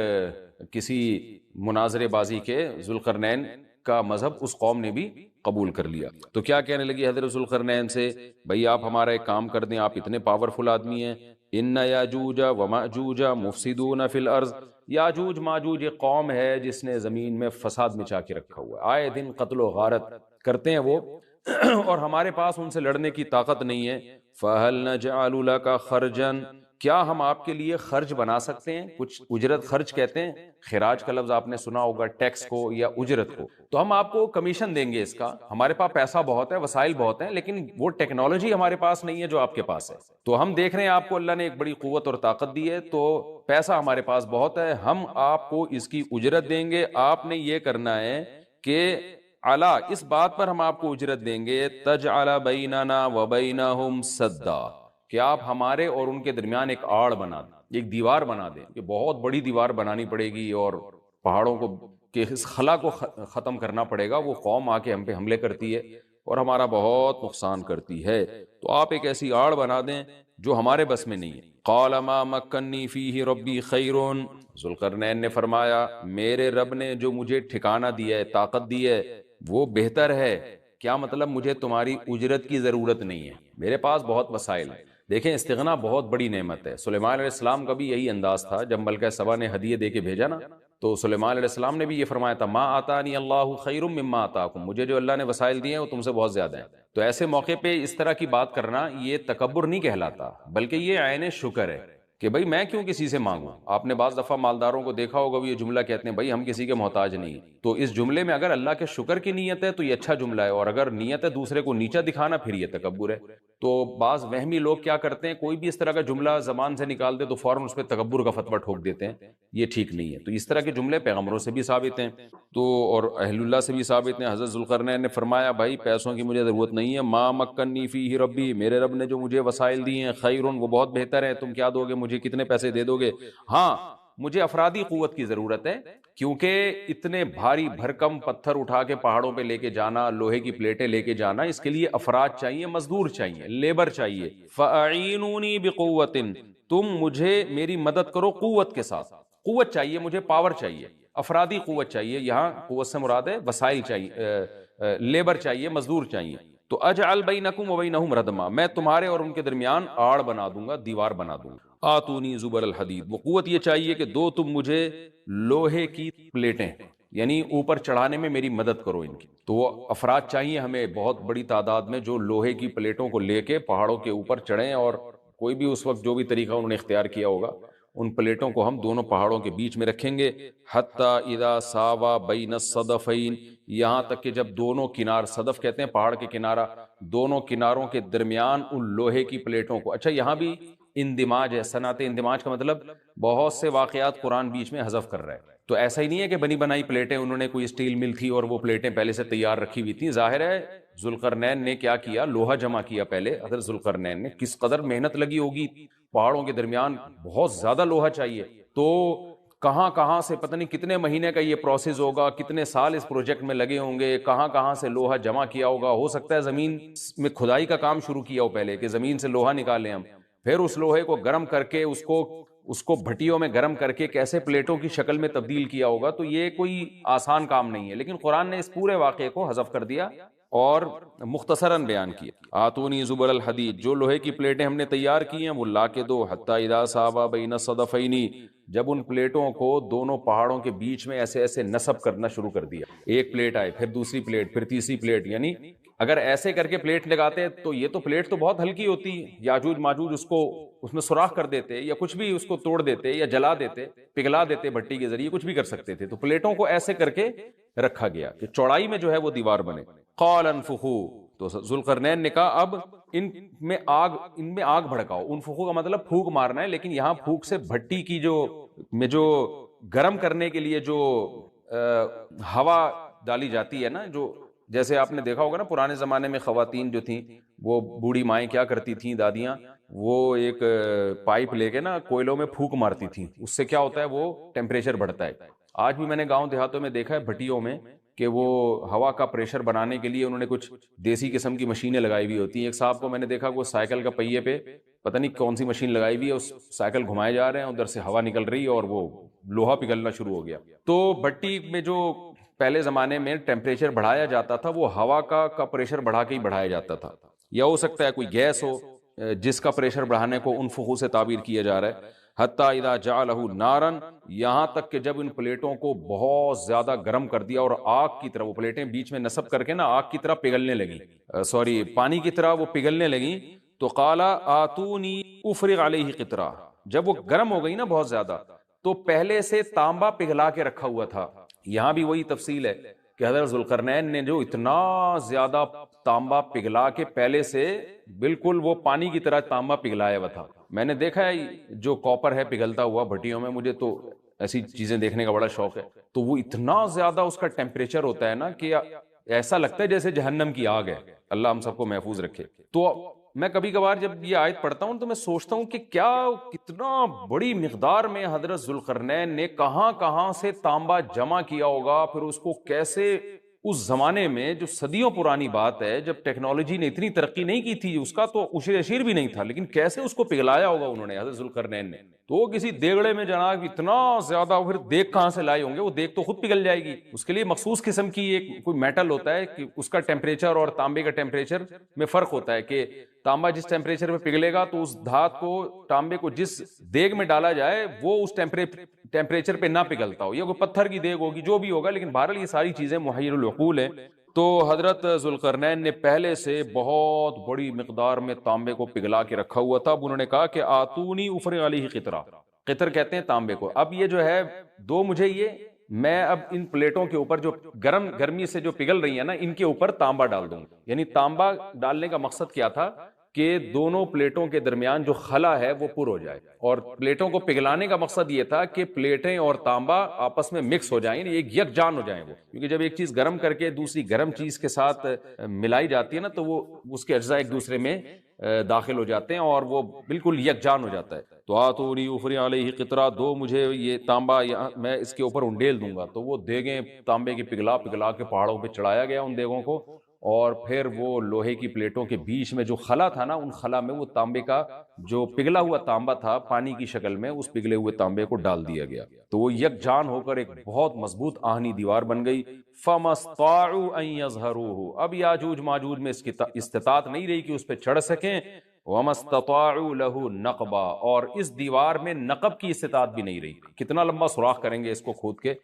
کسی مناظرے بازی کے ذوالقرنین کا مذہب اس قوم نے بھی قبول کر لیا. تو کیا کہنے لگی حضرت ذوالقرنین سے؟ بھئی آپ ہمارا ایک کام کر دیں، آپ اتنے پاورفل آدمی ہیں. ان یاجوج و ماجوج مفسدون فی الارض، یاجوج ماجوج ایک قوم ہے جس نے زمین میں فساد مچا کے رکھا ہوا ہے، آئے دن قتل و غارت کرتے ہیں وہ اور ہمارے پاس ان سے لڑنے کی طاقت نہیں ہے. فَهَلْ نَجْعَلُ لَكَ خَرْجًا، کیا ہم آپ کے لیے خرچ بنا سکتے ہیں؟ کچھ اجرت خرچ کہتے ہیں، خراج کا لفظ آپ نے سنا ہوگا، ٹیکس کو یا اجرت کو. تو ہم آپ کو کمیشن دیں گے اس کا، ہمارے پاس پیسہ بہت ہے، وسائل بہت ہیں، لیکن وہ ٹیکنالوجی ہمارے پاس نہیں ہے جو آپ کے پاس ہے. تو ہم دیکھ رہے ہیں آپ کو اللہ نے ایک بڑی قوت اور طاقت دی ہے، تو پیسہ ہمارے پاس بہت ہے، ہم آپ کو اس کی اجرت دیں گے. آپ نے یہ کرنا ہے کہ علا، اس بات پر ہم آپ کو اجرت دیں گے، تجعل بیننا وبینہم سدا، کہ آپ ہمارے اور ان کے درمیان ایک آڑ بنا دیں، ایک دیوار بنا دیں، کہ بہت بڑی دیوار بنانی پڑے گی اور پہاڑوں کو کہ اس خلا کو ختم کرنا پڑے گا. وہ قوم آ کے ہم پہ حملے کرتی ہے اور ہمارا بہت نقصان کرتی ہے، تو آپ ایک ایسی آڑ بنا دیں جو ہمارے بس میں نہیں ہے. قال ما مکنی فیہ ربی خیر، ذوالقرنین نے فرمایا میرے رب نے جو مجھے ٹھکانہ دیا ہے، طاقت دی ہے، وہ بہتر ہے. کیا مطلب؟ مجھے تمہاری اجرت کی ضرورت نہیں ہے، میرے پاس بہت وسائل ہیں. دیکھیں استغنا بہت بڑی نعمت ہے. سلیمان علیہ السلام کا بھی یہی انداز تھا جب ملکہ سبا نے ہدیے دے کے بھیجا نا، تو سلیمان علیہ السلام نے بھی یہ فرمایا تھا ما آتانی اللہ خیر مما آتاکم، مجھے جو اللہ نے وسائل دیے ہیں وہ تم سے بہت زیادہ ہیں. تو ایسے موقع پہ اس طرح کی بات کرنا یہ تکبر نہیں کہلاتا، بلکہ یہ عین شکر ہے کہ بھائی میں کیوں کسی سے مانگوں. آپ نے بعض دفعہ مالداروں کو دیکھا ہوگا، وہ یہ جملہ کہتے ہیں بھائی ہم کسی کے محتاج نہیں. تو اس جملے میں اگر اللہ کے شکر کی نیت ہے تو یہ اچھا جملہ ہے، اور اگر نیت ہے دوسرے کو نیچا دکھانا پھر یہ تکبر ہے. تو بعض وہمی لوگ کیا کرتے ہیں، کوئی بھی اس طرح کا جملہ زبان سے نکال دے تو فوراً اس پہ تکبر کا فتویٰ ٹھوک دیتے ہیں. یہ ٹھیک نہیں ہے. تو اس طرح کے جملے پیغمبروں سے بھی ثابت ہیں تو اور اہل اللہ سے بھی ثابت ہیں. حضرت ذوالقرنین نے فرمایا بھائی پیسوں کی مجھے ضرورت نہیں ہے، ما مکنی فیہ ربی، میرے رب نے جو مجھے وسائل دیے ہیں، خیرون، وہ بہت بہتر ہے. تم کیا دو گے مجھے، کتنے پیسے دے دو گے؟ ہاں مجھے افرادی قوت کی ضرورت ہے، کیونکہ اتنے بھاری بھرکم پتھر اٹھا کے پہاڑوں پہ لے کے جانا، لوہے کی پلیٹیں لے کے جانا، اس کے لیے افراد چاہیے، مزدور چاہیے، لیبر چاہیے. فَأَعِینُونِی بِقُوَّةٍ، تم مجھے میری مدد کرو قوت کے ساتھ. قوت چاہیے مجھے، پاور چاہیے، افرادی قوت چاہیے. یہاں قوت سے مراد ہے وسائل چاہیے، لیبر چاہیے، مزدور چاہیے. تو اجعل بینکم وبینہم ردما، میں تمہارے اور ان کے درمیان آڑ بنا دوں گا، دیوار بنا دوں گا. آتونی زبر الحدید، وہ قوت یہ چاہیے کہ دو تم مجھے لوہے کی پلیٹیں، یعنی اوپر چڑھانے میں میری مدد کرو ان کی. تو وہ افراد چاہیے ہمیں بہت بڑی تعداد میں جو لوہے کی پلیٹوں کو لے کے پہاڑوں کے اوپر چڑھیں، اور کوئی بھی اس وقت جو بھی طریقہ انہوں نے اختیار کیا ہوگا، ان پلیٹوں کو ہم دونوں پہاڑوں کے بیچ میں رکھیں گے. حتی اذا ساوا بین الصدفین، یہاں تک کہ جب دونوں کنار، صدف کہتے ہیں پہاڑ کے کنارہ، دونوں کناروں کے درمیان ان لوہے کی پلیٹوں کو. اچھا یہاں بھی اندماج ہے، صنعت اندماج کا مطلب بہت سے واقعات قرآن بیچ میں حذف کر رہا ہے. تو ایسا ہی نہیں ہے کہ بنی بنائی پلیٹیں، انہوں نے کوئی اسٹیل مل تھی اور وہ پلیٹیں پہلے سے تیار رکھی ہوئی تھیں. ظاہر ہے ذوالقرنین نے کیا کیا، لوہا جمع کیا پہلے. حضرت ذوالقرنین نے کس قدر محنت لگی ہوگی، پہاڑوں کے درمیان بہت زیادہ لوہا چاہیے. تو کہاں کہاں سے پتہ نہیں کتنے مہینے کا یہ پروسیس ہوگا، کتنے سال اس پروجیکٹ میں لگے ہوں گے، کہاں کہاں سے لوہا جمع کیا ہوگا. ہو سکتا ہے زمین میں کھدائی کا کام شروع کیا ہو پہلے، کہ زمین سے لوہا نکالیں ہم، پھر اس لوہے کو گرم کر کے اس کو بھٹیوں میں گرم کر کے کیسے پلیٹوں کی شکل میں تبدیل کیا ہوگا. تو یہ کوئی آسان کام نہیں ہے، لیکن قرآن نے اس پورے واقعے کو حذف کر دیا اور مختصراً بیان کیا. آتونی زبر الحدید، جو لوہے کی پلیٹیں ہم نے تیار کی ہیں وہ لا کے دو. حتی اذا ساوا بین الصدفین، جب ان پلیٹوں کو دونوں پہاڑوں کے بیچ میں ایسے ایسے نصب کرنا شروع کر دیا، ایک پلیٹ آئے، پھر دوسری پلیٹ، پھر تیسری پلیٹ. یعنی اگر ایسے کر کے پلیٹ لگاتے تو یہ تو پلیٹ تو بہت ہلکی ہوتی، یاجوج ماجوج اس میں سوراخ کر دیتے، یا کچھ بھی اس کو توڑ دیتے، یا جلا دیتے، پگھلا دیتے بھٹی کے ذریعے، کچھ بھی کر سکتے تھے. تو پلیٹوں کو ایسے کر کے رکھا گیا کہ چوڑائی میں جو ہے وہ دیوار بنے. قال انفخوا، تو ذوالقرنین نے کہا اب ان میں آگ بھڑکاؤ. انفخوا کا مطلب پھونک مارنا ہے، لیکن یہاں پھونک سے بھٹی کی جو گرم کرنے کے لیے جو ہوا ڈالی جاتی ہے نا، جو جیسے آپ نے دیکھا ہوگا نا پرانے زمانے میں خواتین جو تھیں، وہ بوڑھی مائیں کیا کرتی تھیں، دادیاں، وہ ایک پائپ لے کے نا کوئلوں میں پھونک مارتی تھیں. اس سے کیا ہوتا ہے، وہ ٹیمپریچر بڑھتا ہے. آج بھی میں نے گاؤں دیہاتوں میں دیکھا ہے بھٹیوں میں کہ وہ ہوا کا پریشر بنانے کے لیے انہوں نے کچھ دیسی قسم کی مشینیں لگائی ہوئی ہوتی ہیں. ایک صاحب کو میں نے دیکھا وہ سائیکل کا پہیے پہ پتہ نہیں کون سی مشین لگائی ہوئی ہے، اس سائیکل گھمائے جا رہے ہیں، ادھر سے ہوا نکل رہی ہے اور وہ لوہا پگھلنا شروع ہو گیا. تو بھٹی میں جو پہلے زمانے میں ٹیمپریچر بڑھایا جاتا تھا وہ ہوا کا پریشر بڑھا کے ہی بڑھایا جاتا تھا، یا ہو سکتا ہے کوئی گیس ہو جس کا پریشر بڑھانے کو انفخو سے تعبیر کیا جا رہا ہے. حتی اذا جعلہ نارا، یہاں تک کہ جب ان پلیٹوں کو بہت زیادہ گرم کر دیا اور آگ کی طرح وہ پلیٹیں بیچ میں نصب کر کے نا آگ کی طرح پگھلنے لگی، پانی کی طرح وہ پگھلنے لگی، تو قال آتونی افرغ علیہ قطرہ، جب وہ گرم ہو گئی نا بہت زیادہ، تو پہلے سے تانبا پگھلا کے رکھا ہوا تھا. یہاں بھی وہی تفصیل ہے کہ حضرت ذوالقرنین نے جو اتنا زیادہ تانبا پگھلا کے پہلے سے بالکل وہ پانی کی طرح تانبا پگھلایا ہوا تھا. میں نے دیکھا ہے جو کاپر ہے پگھلتا ہوا بھٹیوں میں، مجھے تو ایسی چیزیں دیکھنے کا بڑا شوق ہے، تو وہ اتنا زیادہ اس کا ٹیمپریچر ہوتا ہے نا کہ ایسا لگتا ہے جیسے جہنم کی آگ ہے. اللہ ہم سب کو محفوظ رکھے. تو میں کبھی کبھار جب یہ آیت پڑھتا ہوں تو میں سوچتا ہوں کہ کیا کتنا بڑی مقدار میں حضرت ذوالقرنین نے کہاں کہاں سے تانبا جمع کیا ہوگا، پھر اس کو کیسے اس زمانے میں، جو صدیوں پرانی بات ہے، جب ٹیکنالوجی نے اتنی ترقی نہیں کی تھی، اس کا تو عشر اشیر بھی نہیں تھا، لیکن کیسے اس کو پگھلایا ہوگا انہوں نے، حضرت ذوالقرنین نے. تو کسی دیگڑے میں جناب اتنا زیادہ، پھر دیگ کہاں سے لائے ہوں گے؟ وہ دیگ تو خود پگھل جائے گی. اس کے لیے مخصوص قسم کی ایک کوئی میٹل ہوتا ہے کہ اس کا ٹیمپریچر اور تانبے کا ٹیمپریچر میں فرق ہوتا ہے، کہ تانبا جس ٹیمپریچر پہ پگھلے گا تو اس دھات کو، تانبے کو جس دیگ میں ڈالا جائے وہ اس ٹیمپریچر پہ نہ پگھلتا ہو، یا کوئی پتھر کی دیگ ہوگی، جو بھی ہوگا، لیکن بہرحال یہ ساری چیزیں محیر العقول ہیں. تو حضرت ذوالقرنین نے پہلے سے بہت بڑی مقدار میں تانبے کو پگھلا کے رکھا ہوا تھا. اب انہوں نے کہا کہ آتونی افرغ علیہ قطرہ، قطر کہتے ہیں تانبے کو. اب یہ جو ہے دو مجھے یہ، میں اب ان پلیٹوں کے اوپر جو گرمی سے جو پگھل رہی ہیں نا، ان کے اوپر تانبا ڈال دوں. یعنی تانبا ڈالنے کا مقصد کیا تھا کہ دونوں پلیٹوں کے درمیان جو خلا ہے وہ پر ہو جائے، اور پلیٹوں کو پگھلانے کا مقصد یہ تھا کہ پلیٹیں اور تانبا آپس میں مکس ہو جائیں، ایک یکجان ہو جائیں وہ. کیونکہ جب ایک چیز گرم کر کے دوسری گرم چیز کے ساتھ ملائی جاتی ہے نا، تو وہ اس کے اجزاء ایک دوسرے میں داخل ہو جاتے ہیں اور وہ بالکل یکجان ہو جاتا ہے. تو آتونی افرغ علیہ قطرہ، دو مجھے یہ تانبا، میں اس کے اوپر انڈیل دوں گا. تو وہ دیگیں تانبے کی پگھلا پگھلا کے پہاڑوں پہ چڑھایا گیا ان دیگوں کو، اور پھر وہ لوہے کی پلیٹوں کے بیچ میں جو خلا تھا نا، ان خلا میں وہ تانبے کا جو پگھلا ہوا تانبا تھا پانی کی شکل میں، اس پگھلے ہوئے تانبے کو ڈال دیا گیا. تو وہ یکجان ہو کر ایک بہت مضبوط آہنی دیوار بن گئی. فَمَا اسْطَاعُوا أَن يَظْهَرُوهُ، اب یاجوج ماجوج میں اس کی استطاعت نہیں رہی کہ اس پہ چڑھ سکیں. وَمَا اسْتَطَاعُوا لَهُ نَقْبًا، اور اس دیوار میں نقب کی استطاعت بھی نہیں رہی. کتنا لمبا سوراخ کریں گے اس کو کھود کے،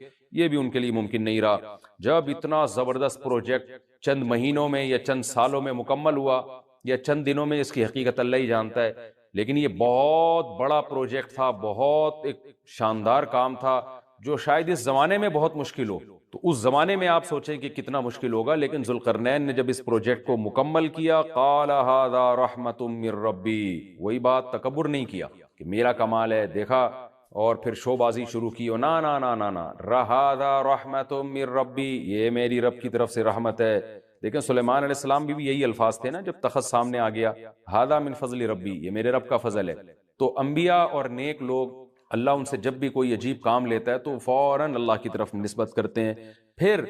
یہ بھی ان کے لیے ممکن نہیں رہا. جب اتنا زبردست پروجیکٹ چند مہینوں میں یا چند سالوں میں مکمل ہوا، یا چند دنوں میں، اس کی حقیقت اللہ ہی جانتا ہے، لیکن یہ بہت بڑا پروجیکٹ تھا، بہت ایک شاندار کام تھا، جو شاید اس زمانے میں بہت مشکل ہو. تو اس زمانے میں آپ سوچیں کہ کتنا مشکل ہوگا. لیکن ذوالقرنین نے جب اس پروجیکٹ کو مکمل کیا، قال ھذا رحمت من ربی، وہی بات، تکبر نہیں کیا کہ میرا کمال ہے، دیکھا، اور پھر شو بازی شروع کی. نا نا نا نا نا، ھذا رحمت من ربی، یہ میری رب کی طرف سے رحمت ہے. لیکن سلیمان علیہ السلام بھی یہی الفاظ تھے نا جب تخت سامنے آ گیا، ھذا من فضل ربی، یہ میرے رب کا فضل ہے. تو انبیاء اور نیک لوگ، اللہ ان سے جب بھی کوئی عجیب کام لیتا ہے تو فوراً اللہ کی طرف نسبت کرتے ہیں. پھر